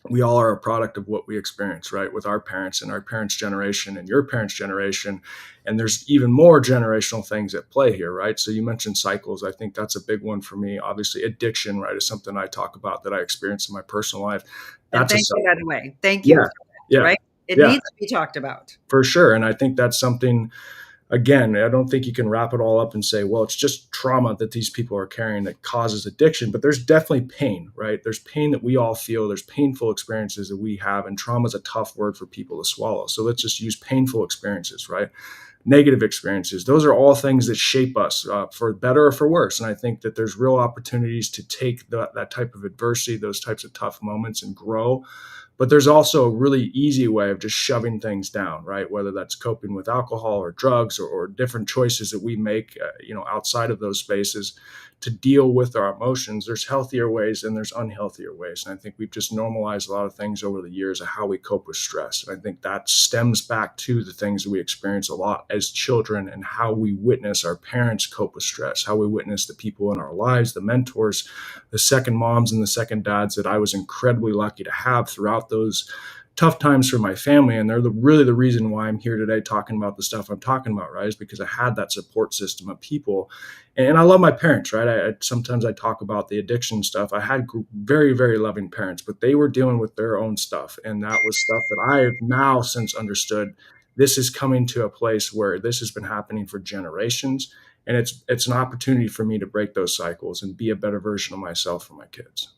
we all are a product of what we experience, right? With our parents and our parents' generation and your parents' generation. And there's even more generational things at play here, right? So you mentioned cycles. I think that's a big one for me. Obviously, addiction, right, is something I talk about that I experienced in my personal life. And thank you, by the way. Thank you. Yeah. Right? It needs to be talked about. For sure. And I think that's something, again, I don't think you can wrap it all up and say, well, it's just trauma that these people are carrying that causes addiction, but there's definitely pain, right? There's pain that we all feel. There's painful experiences that we have, and trauma is a tough word for people to swallow. So let's just use painful experiences, right? Negative experiences. Those are all things that shape us for better or for worse. And I think that there's real opportunities to take that type of adversity, those types of tough moments, and grow. But there's also a really easy way of just shoving things down, right? Whether that's coping with alcohol or drugs or different choices that we make, outside of those spaces to deal with our emotions. There's healthier ways and there's unhealthier ways. And I think we've just normalized a lot of things over the years of how we cope with stress. And I think that stems back to the things that we experience a lot as children and how we witness our parents cope with stress, how we witness the people in our lives, the mentors, the second moms and the second dads that I was incredibly lucky to have throughout those tough times for my family. And they're really the reason why I'm here today talking about the stuff I'm talking about, right? Is because I had that support system of people. And I love my parents, right? Sometimes I talk about the addiction stuff. I had very, very loving parents, but they were dealing with their own stuff. And that was stuff that I have now since understood. This is coming to a place where this has been happening for generations. And it's an opportunity for me to break those cycles and be a better version of myself for my kids.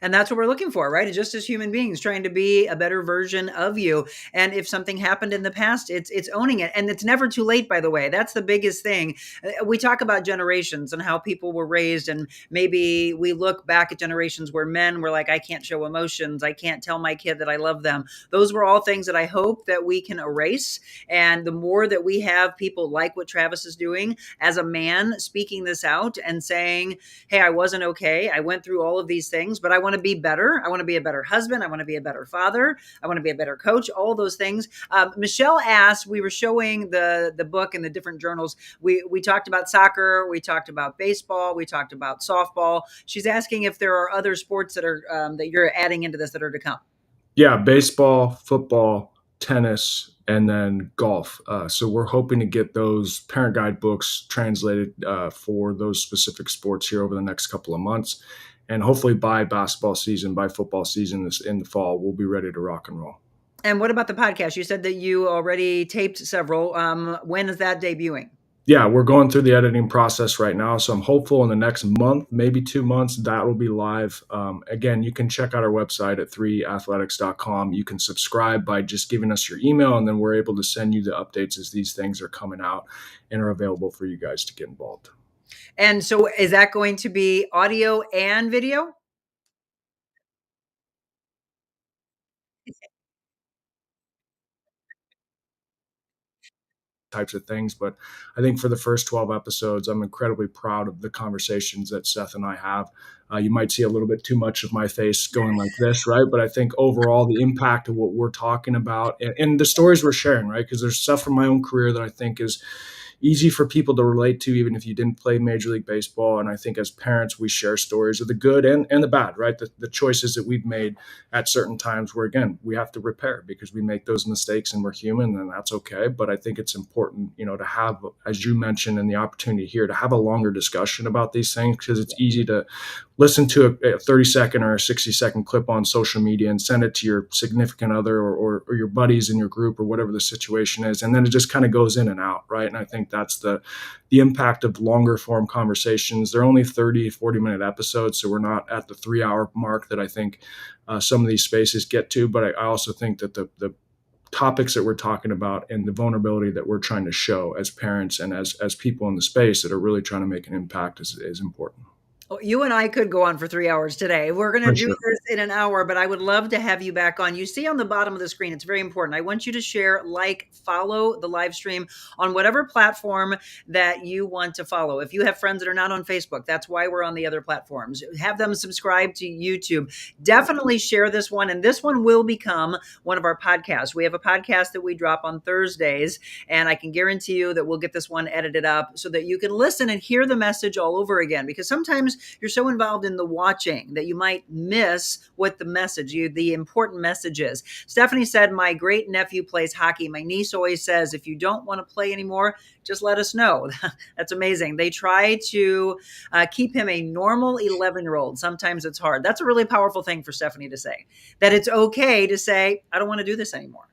And that's what we're looking for, right? Just as human beings, trying to be a better version of you. And if something happened in the past, it's owning it. And it's never too late, by the way. That's the biggest thing. We talk about generations and how people were raised. And maybe we look back at generations where men were like, I can't show emotions. I can't tell my kid that I love them. Those were all things that I hope that we can erase. And the more that we have people like what Travis is doing as a man, speaking this out and saying, hey, I wasn't okay. I went through all of these things, but I want to be better. I want to be a better husband. I want to be a better father. I want to be a better coach, all those things. Michelle asked, we were showing the book and the different journals. We talked about soccer. We talked about baseball. We talked about softball. She's asking if there are other sports that are that you're adding into this that are to come. Yeah, baseball, football, tennis, and then golf. So we're hoping to get those parent guide books translated for those specific sports here over the next couple of months. And hopefully by basketball season, by football season in the fall, we'll be ready to rock and roll. And what about the podcast? You said that you already taped several. When is that debuting? Yeah, we're going through the editing process right now. So I'm hopeful in the next month, maybe 2 months, that will be live. Again, you can check out our website at 3athletics.com. You can subscribe by just giving us your email, and then we're able to send you the updates as these things are coming out and are available for you guys to get involved. And so is that going to be audio and video? types of things. But I think for the first 12 episodes, I'm incredibly proud of the conversations that Seth and I have. You might see a little bit too much of my face going like this, right? But I think overall the impact of what we're talking about and the stories we're sharing, right? Because there's stuff from my own career that I think is easy for people to relate to, even if you didn't play Major League Baseball. And I think as parents, we share stories of the good and the bad, right? The choices that we've made at certain times where, again, we have to repair because we make those mistakes and we're human, and that's okay. But I think it's important, to have, as you mentioned, and the opportunity here to have a longer discussion about these things, because it's easy to listen to a 30-second or a 60-second clip on social media and send it to your significant other or your buddies in your group or whatever the situation is. And then it just kind of goes in and out, right? And I think that's the impact of longer form conversations. They're only 30, 40-minute episodes, so we're not at the 3-hour mark that I think some of these spaces get to. But I also think that the topics that we're talking about and the vulnerability that we're trying to show as parents and as people in the space that are really trying to make an impact is important. Well, you and I could go on for 3 hours today. We're going to do sure. this in an hour, but I would love to have you back on. You see on the bottom of the screen, it's very important. I want you to share, follow the live stream on whatever platform that you want to follow. If you have friends that are not on Facebook, that's why we're on the other platforms. Have them subscribe to YouTube. Definitely share this one, and this one will become one of our podcasts. We have a podcast that we drop on Thursdays, and I can guarantee you that we'll get this one edited up so that you can listen and hear the message all over again, because sometimes you're so involved in the watching that you might miss what the important message is. Stephanie said, my great nephew plays hockey. My niece always says, if you don't want to play anymore, just let us know. That's amazing. They try to keep him a normal 11-year-old. Sometimes it's hard. That's a really powerful thing for Stephanie to say, that it's okay to say, I don't want to do this anymore.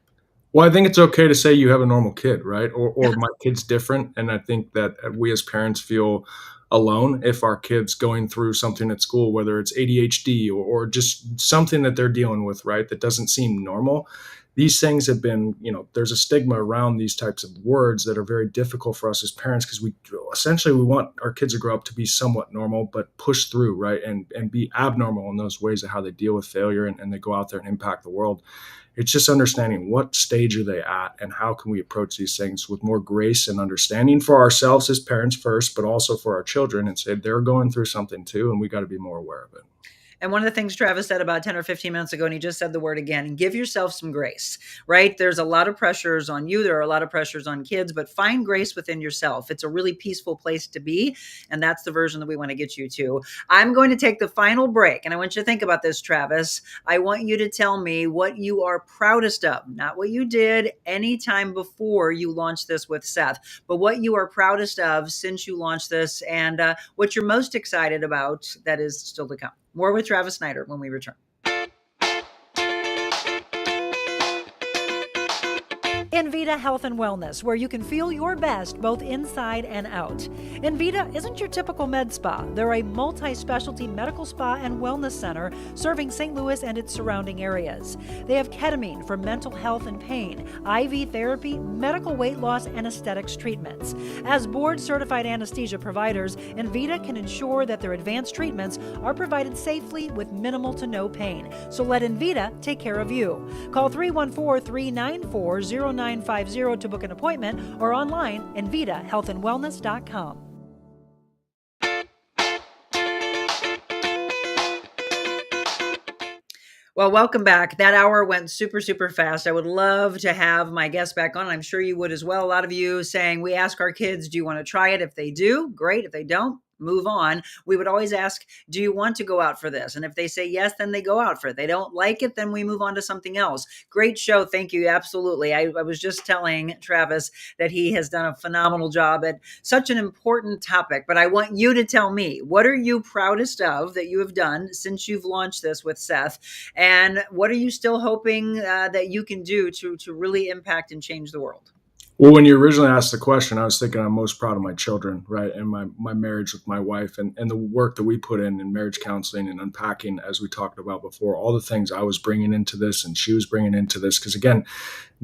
Well, I think it's okay to say you have a normal kid, right? Or my kid's different. And I think that we as parents feel alone if our kid's going through something at school, whether it's ADHD or just something that they're dealing with, right, that doesn't seem normal. These things have been, there's a stigma around these types of words that are very difficult for us as parents, because we want our kids to grow up to be somewhat normal, but push through, right, and be abnormal in those ways of how they deal with failure and they go out there and impact the world. It's just understanding what stage are they at and how can we approach these things with more grace and understanding for ourselves as parents first, but also for our children, and say they're going through something too, and we got to be more aware of it. And one of the things Travis said about 10 or 15 minutes ago, and he just said the word again, give yourself some grace, right? There's a lot of pressures on you. There are a lot of pressures on kids, but find grace within yourself. It's a really peaceful place to be. And that's the version that we want to get you to. I'm going to take the final break, and I want you to think about this, Travis. I want you to tell me what you are proudest of, not what you did any time before you launched this with Seth, but what you are proudest of since you launched this, and what you're most excited about that is still to come. More with Travis Snider when we return. Envita Health and Wellness, where you can feel your best both inside and out. Envita isn't your typical med spa. They're a multi-specialty medical spa and wellness center serving St. Louis and its surrounding areas. They have ketamine for mental health and pain, IV therapy, medical weight loss, and aesthetics treatments. As board-certified anesthesia providers, Envita can ensure that their advanced treatments are provided safely with minimal to no pain. So let Envita take care of you. Call 314-394-0950 to book an appointment, or online envitahealthandwellness.com. Well, welcome back. That hour went super, super fast. I would love to have my guests back on. I'm sure you would as well. A lot of you saying, we ask our kids, do you want to try it? If they do, great. If they don't, move on. We would always ask, do you want to go out for this? And if they say yes, then they go out for it. They don't like it, then we move on to something else. Great show. Thank you. Absolutely. I was just telling Travis that he has done a phenomenal job at such an important topic, but I want you to tell me, what are you proudest of that you have done since you've launched this with Seth? And what are you still hoping that you can do to really impact and change the world? Well, when you originally asked the question, I was thinking I'm most proud of my children, right? And my marriage with my wife and the work that we put in marriage counseling and unpacking, as we talked about before, all the things I was bringing into this and she was bringing into this. Because again,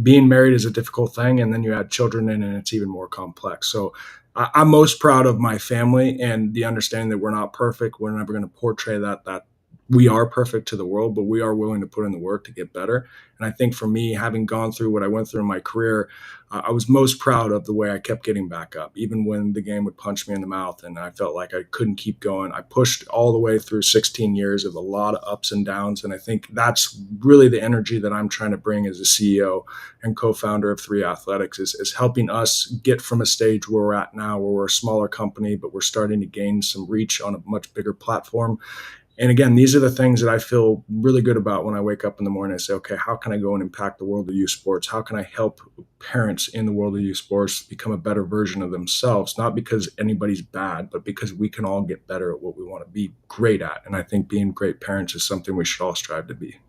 being married is a difficult thing. And then you add children in and it's even more complex. So I'm most proud of my family and the understanding that we're not perfect. We're never going to portray that we are perfect to the world, but we are willing to put in the work to get better. And I think for me, having gone through what I went through in my career, I was most proud of the way I kept getting back up, even when the game would punch me in the mouth and I felt like I couldn't keep going. I pushed all the way through 16 years of a lot of ups and downs. And I think that's really the energy that I'm trying to bring as a CEO and co-founder of TheRealMonicaAdams is helping us get from a stage where we're at now, where we're a smaller company, but we're starting to gain some reach on a much bigger platform. And again, these are the things that I feel really good about when I wake up in the morning. I say, okay, how can I go and impact the world of youth sports? How can I help parents in the world of youth sports become a better version of themselves? Not because anybody's bad, but because we can all get better at what we want to be great at. And I think being great parents is something we should all strive to be.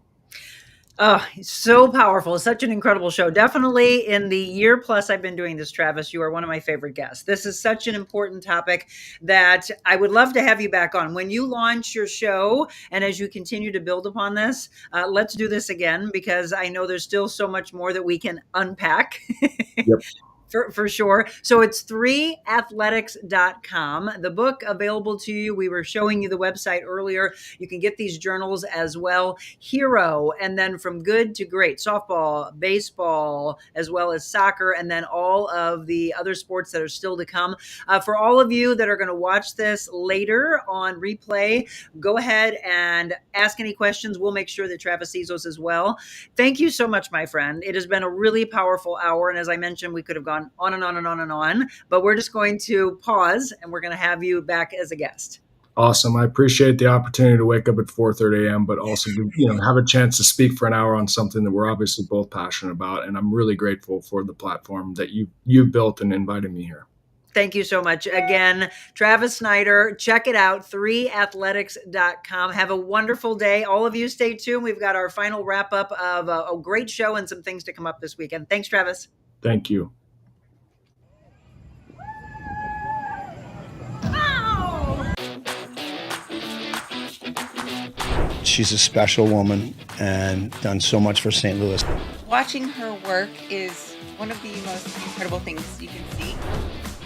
Oh, so powerful. Such an incredible show. Definitely in the year plus I've been doing this, Travis, you are one of my favorite guests. This is such an important topic that I would love to have you back on. When you launch your show and as you continue to build upon this, let's do this again, because I know there's still so much more that we can unpack. Yep. For sure. So it's 3athletics.com. The book available to you. We were showing you the website earlier. You can get these journals as well. Hero, and then from good to great, softball, baseball, as well as soccer, and then all of the other sports that are still to come. For all of you that are going to watch this later on replay, go ahead and ask any questions. We'll make sure that Travis sees those as well. Thank you so much, my friend. It has been a really powerful hour. And as I mentioned, we could have gone on and on and on and on, but we're just going to pause and we're going to have you back as a guest. Awesome. I appreciate the opportunity to wake up at 4:30 a.m., but also have a chance to speak for an hour on something that we're obviously both passionate about. And I'm really grateful for the platform that you've built and invited me here. Thank you so much. Again, Travis Snider, check it out, 3athletics.com. Have a wonderful day. All of you stay tuned. We've got our final wrap up of a great show and some things to come up this weekend. Thanks, Travis. Thank you. She's a special woman and done so much for St. Louis. Watching her work is one of the most incredible things you can see.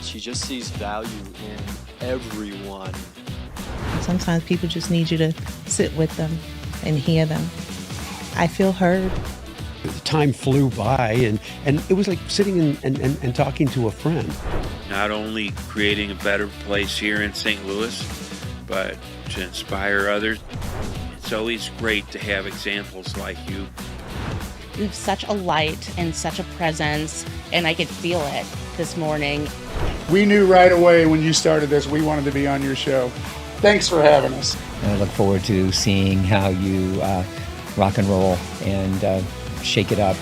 She just sees value in everyone. Sometimes people just need you to sit with them and hear them. I feel heard. The time flew by, and it was like sitting and talking to a friend. Not only creating a better place here in St. Louis, but to inspire others. It's always great to have examples like you. You have such a light and such a presence, and I could feel it this morning. We knew right away when you started this, we wanted to be on your show. Thanks for having us. And I look forward to seeing how you rock and roll and shake it up.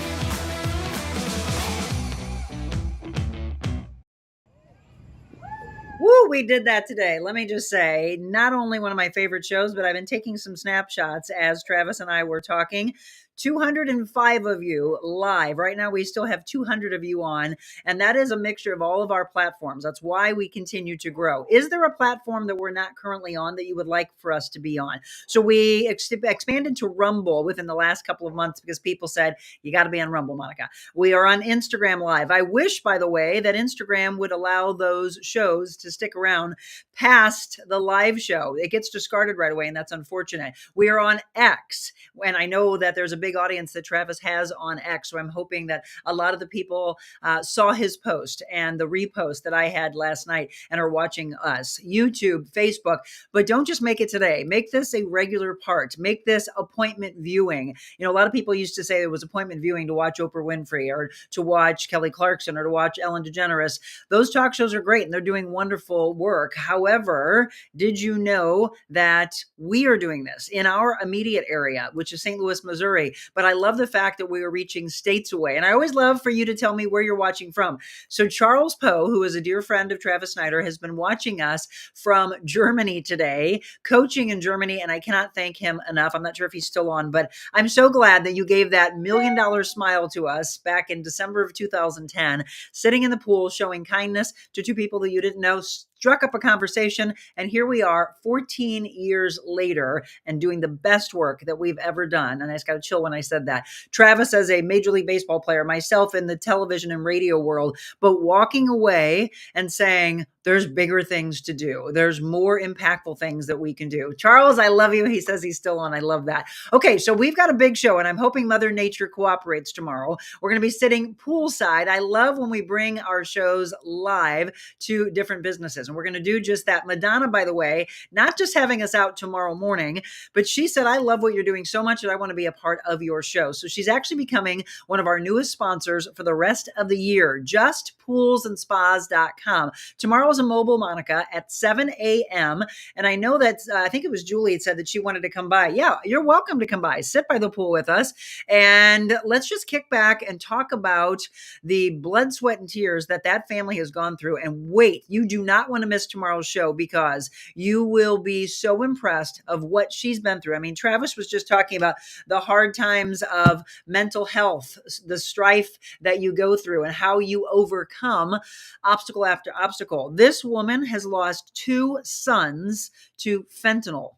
Woo, we did that today. Let me just say, not only one of my favorite shows, but I've been taking some snapshots as Travis and I were talking. 205 of you live. Right now, we still have 200 of you on, and that is a mixture of all of our platforms. That's why we continue to grow. Is there a platform that we're not currently on that you would like for us to be on? So we expanded to Rumble within the last couple of months because people said, you got to be on Rumble, Monica. We are on Instagram Live. I wish, by the way, that Instagram would allow those shows to stick around past the live show. It gets discarded right away, and that's unfortunate. We are on X, and I know that there's a big audience that Travis has on X. So I'm hoping that a lot of the people saw his post and the repost that I had last night and are watching us. YouTube, Facebook, but don't just make it today. Make this a regular part. Make this appointment viewing. You know, a lot of people used to say it was appointment viewing to watch Oprah Winfrey or to watch Kelly Clarkson or to watch Ellen DeGeneres. Those talk shows are great and they're doing wonderful work. However, did you know that we are doing this in our immediate area, which is St. Louis, Missouri? But I love the fact that we are reaching states away. And I always love for you to tell me where you're watching from. So Charles Poe, who is a dear friend of Travis Snider, has been watching us from Germany today, coaching in Germany. And I cannot thank him enough. I'm not sure if he's still on, but I'm so glad that you gave that $1 million smile to us back in December of 2010, sitting in the pool, showing kindness to two people that you didn't know, struck up a conversation, and here we are 14 years later and doing the best work that we've ever done. And I just got to chill when I said that. Travis as a Major League Baseball player, myself in the television and radio world, but walking away and saying, there's bigger things to do. There's more impactful things that we can do. Charles, I love you. He says he's still on. I love that. Okay, so we've got a big show, and I'm hoping Mother Nature cooperates tomorrow. We're going to be sitting poolside. I love when we bring our shows live to different businesses, and we're going to do just that. Madonna, by the way, not just having us out tomorrow morning, but she said, I love what you're doing so much that I want to be a part of your show. So she's actually becoming one of our newest sponsors for the rest of the year, justpoolsandspas.com. Tomorrow is a mobile Monica at 7 a.m. And I know that, I think it was Julie that said that she wanted to come by. Yeah, you're welcome to come by. Sit by the pool with us. And let's just kick back and talk about the blood, sweat, and tears that family has gone through. And wait, you do not want to miss tomorrow's show because you will be so impressed of what she's been through. I mean, Travis was just talking about the hard times of mental health, the strife that you go through and how you overcome obstacle after obstacle. This woman has lost 2 sons to fentanyl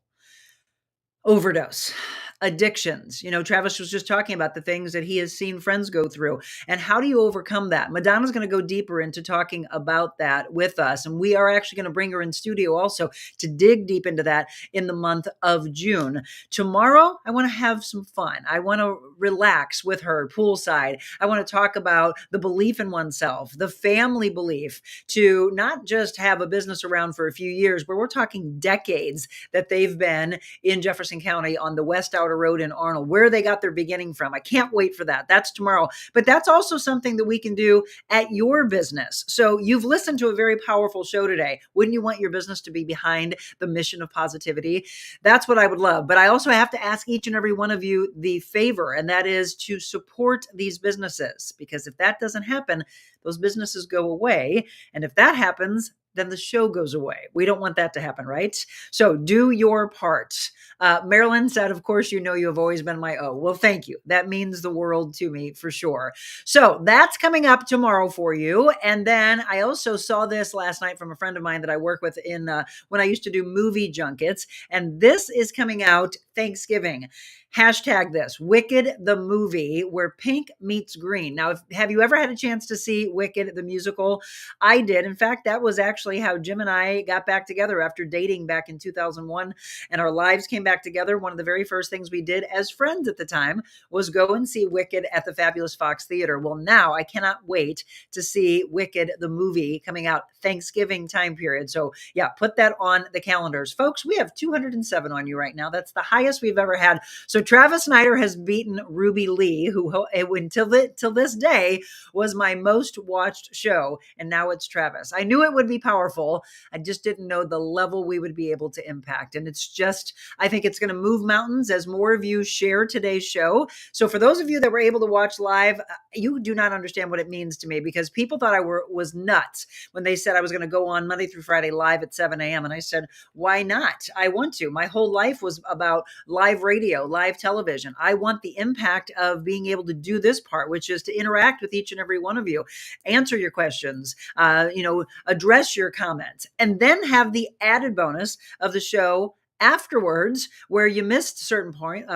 overdose. Addictions. Travis was just talking about the things that he has seen friends go through. And how do you overcome that? Madonna's going to go deeper into talking about that with us. And we are actually going to bring her in studio also to dig deep into that in the month of June. Tomorrow, I want to have some fun. I want to relax with her poolside. I want to talk about the belief in oneself, the family belief to not just have a business around for a few years, but we're talking decades that they've been in Jefferson County on the West Outer Road in Arnold, where they got their beginning from. I can't wait for that. That's tomorrow. But that's also something that we can do at your business. So you've listened to a very powerful show today. Wouldn't you want your business to be behind the mission of positivity? That's what I would love. But I also have to ask each and every one of you the favor, and that is to support these businesses. Because if that doesn't happen, those businesses go away. And if that happens, then the show goes away. We don't want that to happen, right? So do your part. Marilyn said, of course, you have always been my O. Well, thank you. That means the world to me for sure. So that's coming up tomorrow for you. And then I also saw this last night from a friend of mine that I work with in when I used to do movie junkets. And this is coming out Thanksgiving. Hashtag this, Wicked the movie, where pink meets green. Now, have you ever had a chance to see Wicked the musical? I did. In fact, that was actually how Jim and I got back together after dating back in 2001, and our lives came back together. One of the very first things we did as friends at the time was go and see Wicked at the Fabulous Fox Theater. Well, now I cannot wait to see Wicked the movie coming out Thanksgiving time period. So yeah, put that on the calendars. Folks, we have 207 on you right now. That's the highest we've ever had. So Travis Snider has beaten Ruby Lee, who until this day was my most watched show. And now it's Travis. I knew it would be powerful. I just didn't know the level we would be able to impact. And it's just, I think it's going to move mountains as more of you share today's show. So for those of you that were able to watch live, you do not understand what it means to me, because people thought I was nuts when they said I was going to go on Monday through Friday live at 7 a.m. And I said, why not? I want to. My whole life was about live radio, live television. I want the impact of being able to do this part, which is to interact with each and every one of you, answer your questions, address your comments, and then have the added bonus of the show afterwards, where you missed certain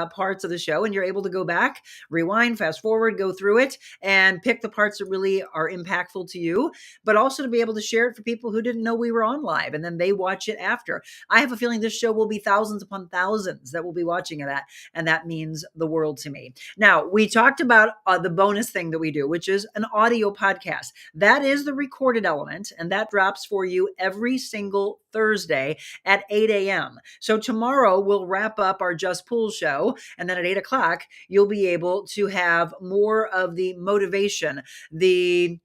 parts of the show and you're able to go back, rewind, fast forward, go through it and pick the parts that really are impactful to you, but also to be able to share it for people who didn't know we were on live and then they watch it after. I have a feeling this show will be thousands upon thousands that will be watching that, and that means the world to me. Now, we talked about the bonus thing that we do, which is an audio podcast. That is the recorded element, and that drops for you every single Thursday at 8 a.m. So tomorrow we'll wrap up our Just Pool show, and then at 8 o'clock, you'll be able to have more of the motivation, the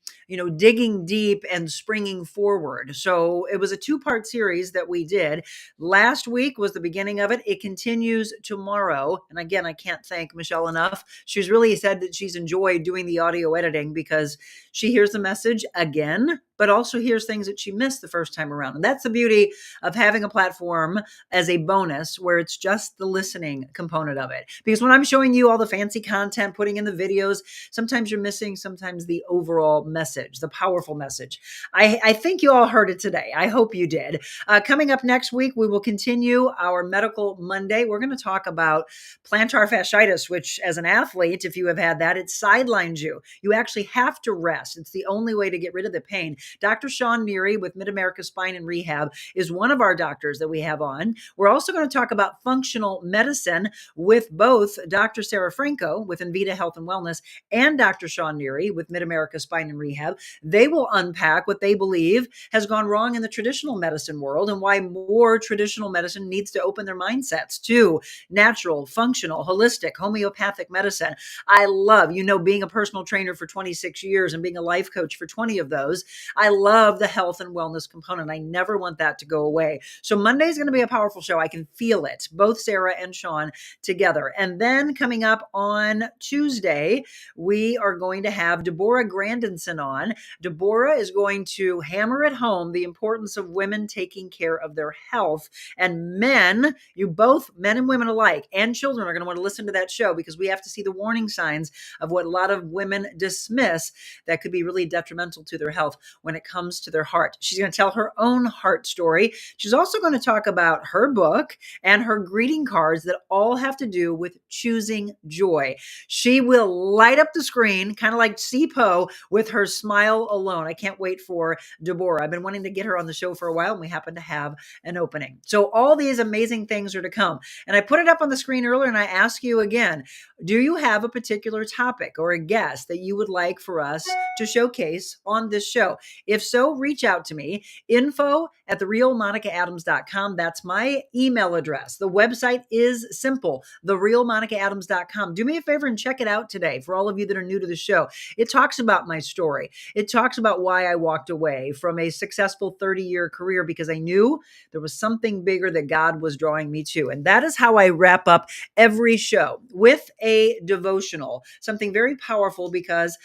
digging deep and springing forward. So it was a 2-part series that we did. Last week was the beginning of it. It continues tomorrow. And again, I can't thank Michelle enough. She's really said that she's enjoyed doing the audio editing because she hears the message again, but also hears things that she missed the first time around. And that's the beauty of having a platform as a bonus where it's just the listening component of it. Because when I'm showing you all the fancy content, putting in the videos, sometimes you're missing sometimes the overall message, the powerful message. I think you all heard it today. I hope you did. Coming up next week, we will continue our Medical Monday. We're going to talk about plantar fasciitis, which as an athlete, if you have had that, it sidelines you. You actually have to rest. It's the only way to get rid of the pain. Dr. Sean Neary with Mid-America Spine and Rehab is one of our doctors that we have on. We're also going to talk about functional medicine with both Dr. Sarah Franco with Envita Health and Wellness and Dr. Sean Neary with Mid-America Spine and Rehab. They will unpack what they believe has gone wrong in the traditional medicine world and why more traditional medicine needs to open their mindsets to natural, functional, holistic, homeopathic medicine. I love, being a personal trainer for 26 years and being a life coach for 20 of those. I love the health and wellness component. I never want that to go away. So Monday is going to be a powerful show. I can feel it, both Sarah and Sean together. And then coming up on Tuesday, we are going to have Deborah Grandinson on. Deborah is going to hammer at home the importance of women taking care of their health. And men, men and women alike, and children are going to want to listen to that show because we have to see the warning signs of what a lot of women dismiss that could be really detrimental to their health when it comes to their heart. She's going to tell her own heart story. She's also going to talk about her book and her greeting cards that all have to do with choosing joy. She will light up the screen, kind of like CPO, with her smile alone. I can't wait for Deborah. I've been wanting to get her on the show for a while, and we happen to have an opening. So all these amazing things are to come. And I put it up on the screen earlier, and I ask you again, do you have a particular topic or a guest that you would like for us to showcase on this show? If so, reach out to me, info@TheRealMonicaAdams.com. That's my email address. The website is simple, TheRealMonicaAdams.com. Do me a favor and check it out today. For all of you that are new to the show, it talks about my story. It talks about why I walked away from a successful 30-year career because I knew there was something bigger that God was drawing me to. And that is how I wrap up every show, with a devotional, something very powerful, because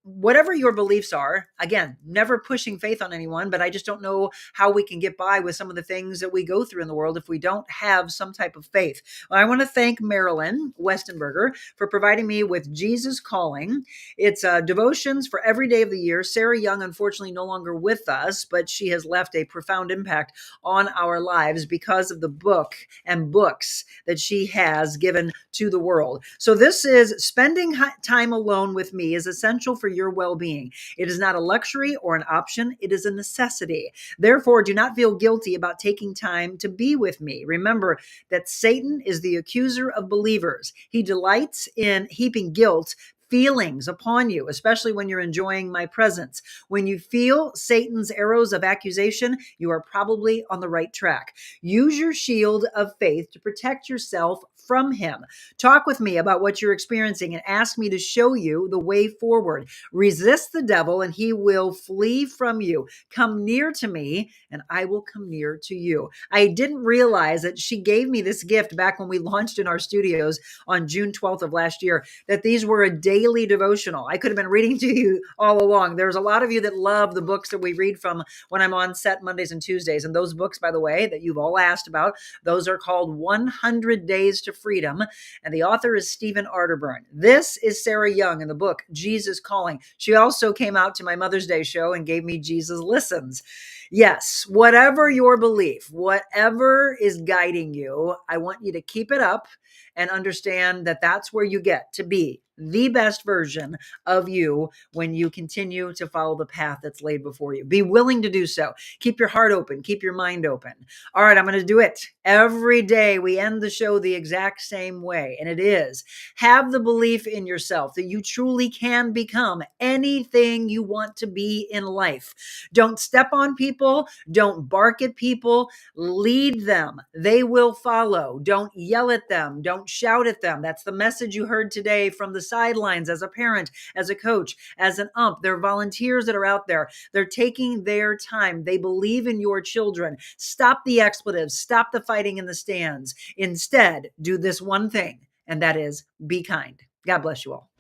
whatever your beliefs are, again, never pushing faith on anyone, but I just don't know how we can get by with some of the things that we go through in the world if we don't have some type of faith. Well, I want to thank Marilyn Westenberger for providing me with Jesus Calling. It's devotions for every day of the year. Sarah Young, unfortunately, no longer with us, but she has left a profound impact on our lives because of the book and books that she has given to the world. So this is spending time alone with me is essential for your well-being. It is not a luxury or an option. It is a necessity. Therefore, do not feel guilty about taking time to be with me. Remember that Satan is the accuser of believers. He delights in heaping guilt feelings upon you, especially when you're enjoying my presence. When you feel Satan's arrows of accusation, you are probably on the right track. Use your shield of faith to protect yourself from him. Talk with me about what you're experiencing and ask me to show you the way forward. Resist the devil and he will flee from you. Come near to me and I will come near to you. I didn't realize that she gave me this gift back when we launched in our studios on June 12th of last year, that these were a daily devotional. I could have been reading to you all along. There's a lot of you that love the books that we read from when I'm on set Mondays and Tuesdays. And those books, by the way, that you've all asked about, those are called 100 Days to Freedom. And the author is Stephen Arterburn. This is Sarah Young in the book, Jesus Calling. She also came out to my Mother's Day show and gave me Jesus Listens. Yes, whatever your belief, whatever is guiding you, I want you to keep it up and understand that that's where you get to be the best version of you when you continue to follow the path that's laid before you. Be willing to do so. Keep your heart open. Keep your mind open. All right, I'm going to do it. Every day we end the show the exact same way, and it is have the belief in yourself that you truly can become anything you want to be in life. Don't step on people. Don't bark at people. Lead them. They will follow. Don't yell at them. Don't shout at them. That's the message you heard today from the sidelines as a parent, as a coach, as an ump. There are volunteers that are out there. They're taking their time. They believe in your children. Stop the expletives. Stop the fighting in the stands. Instead, do this one thing, and that is be kind. God bless you all.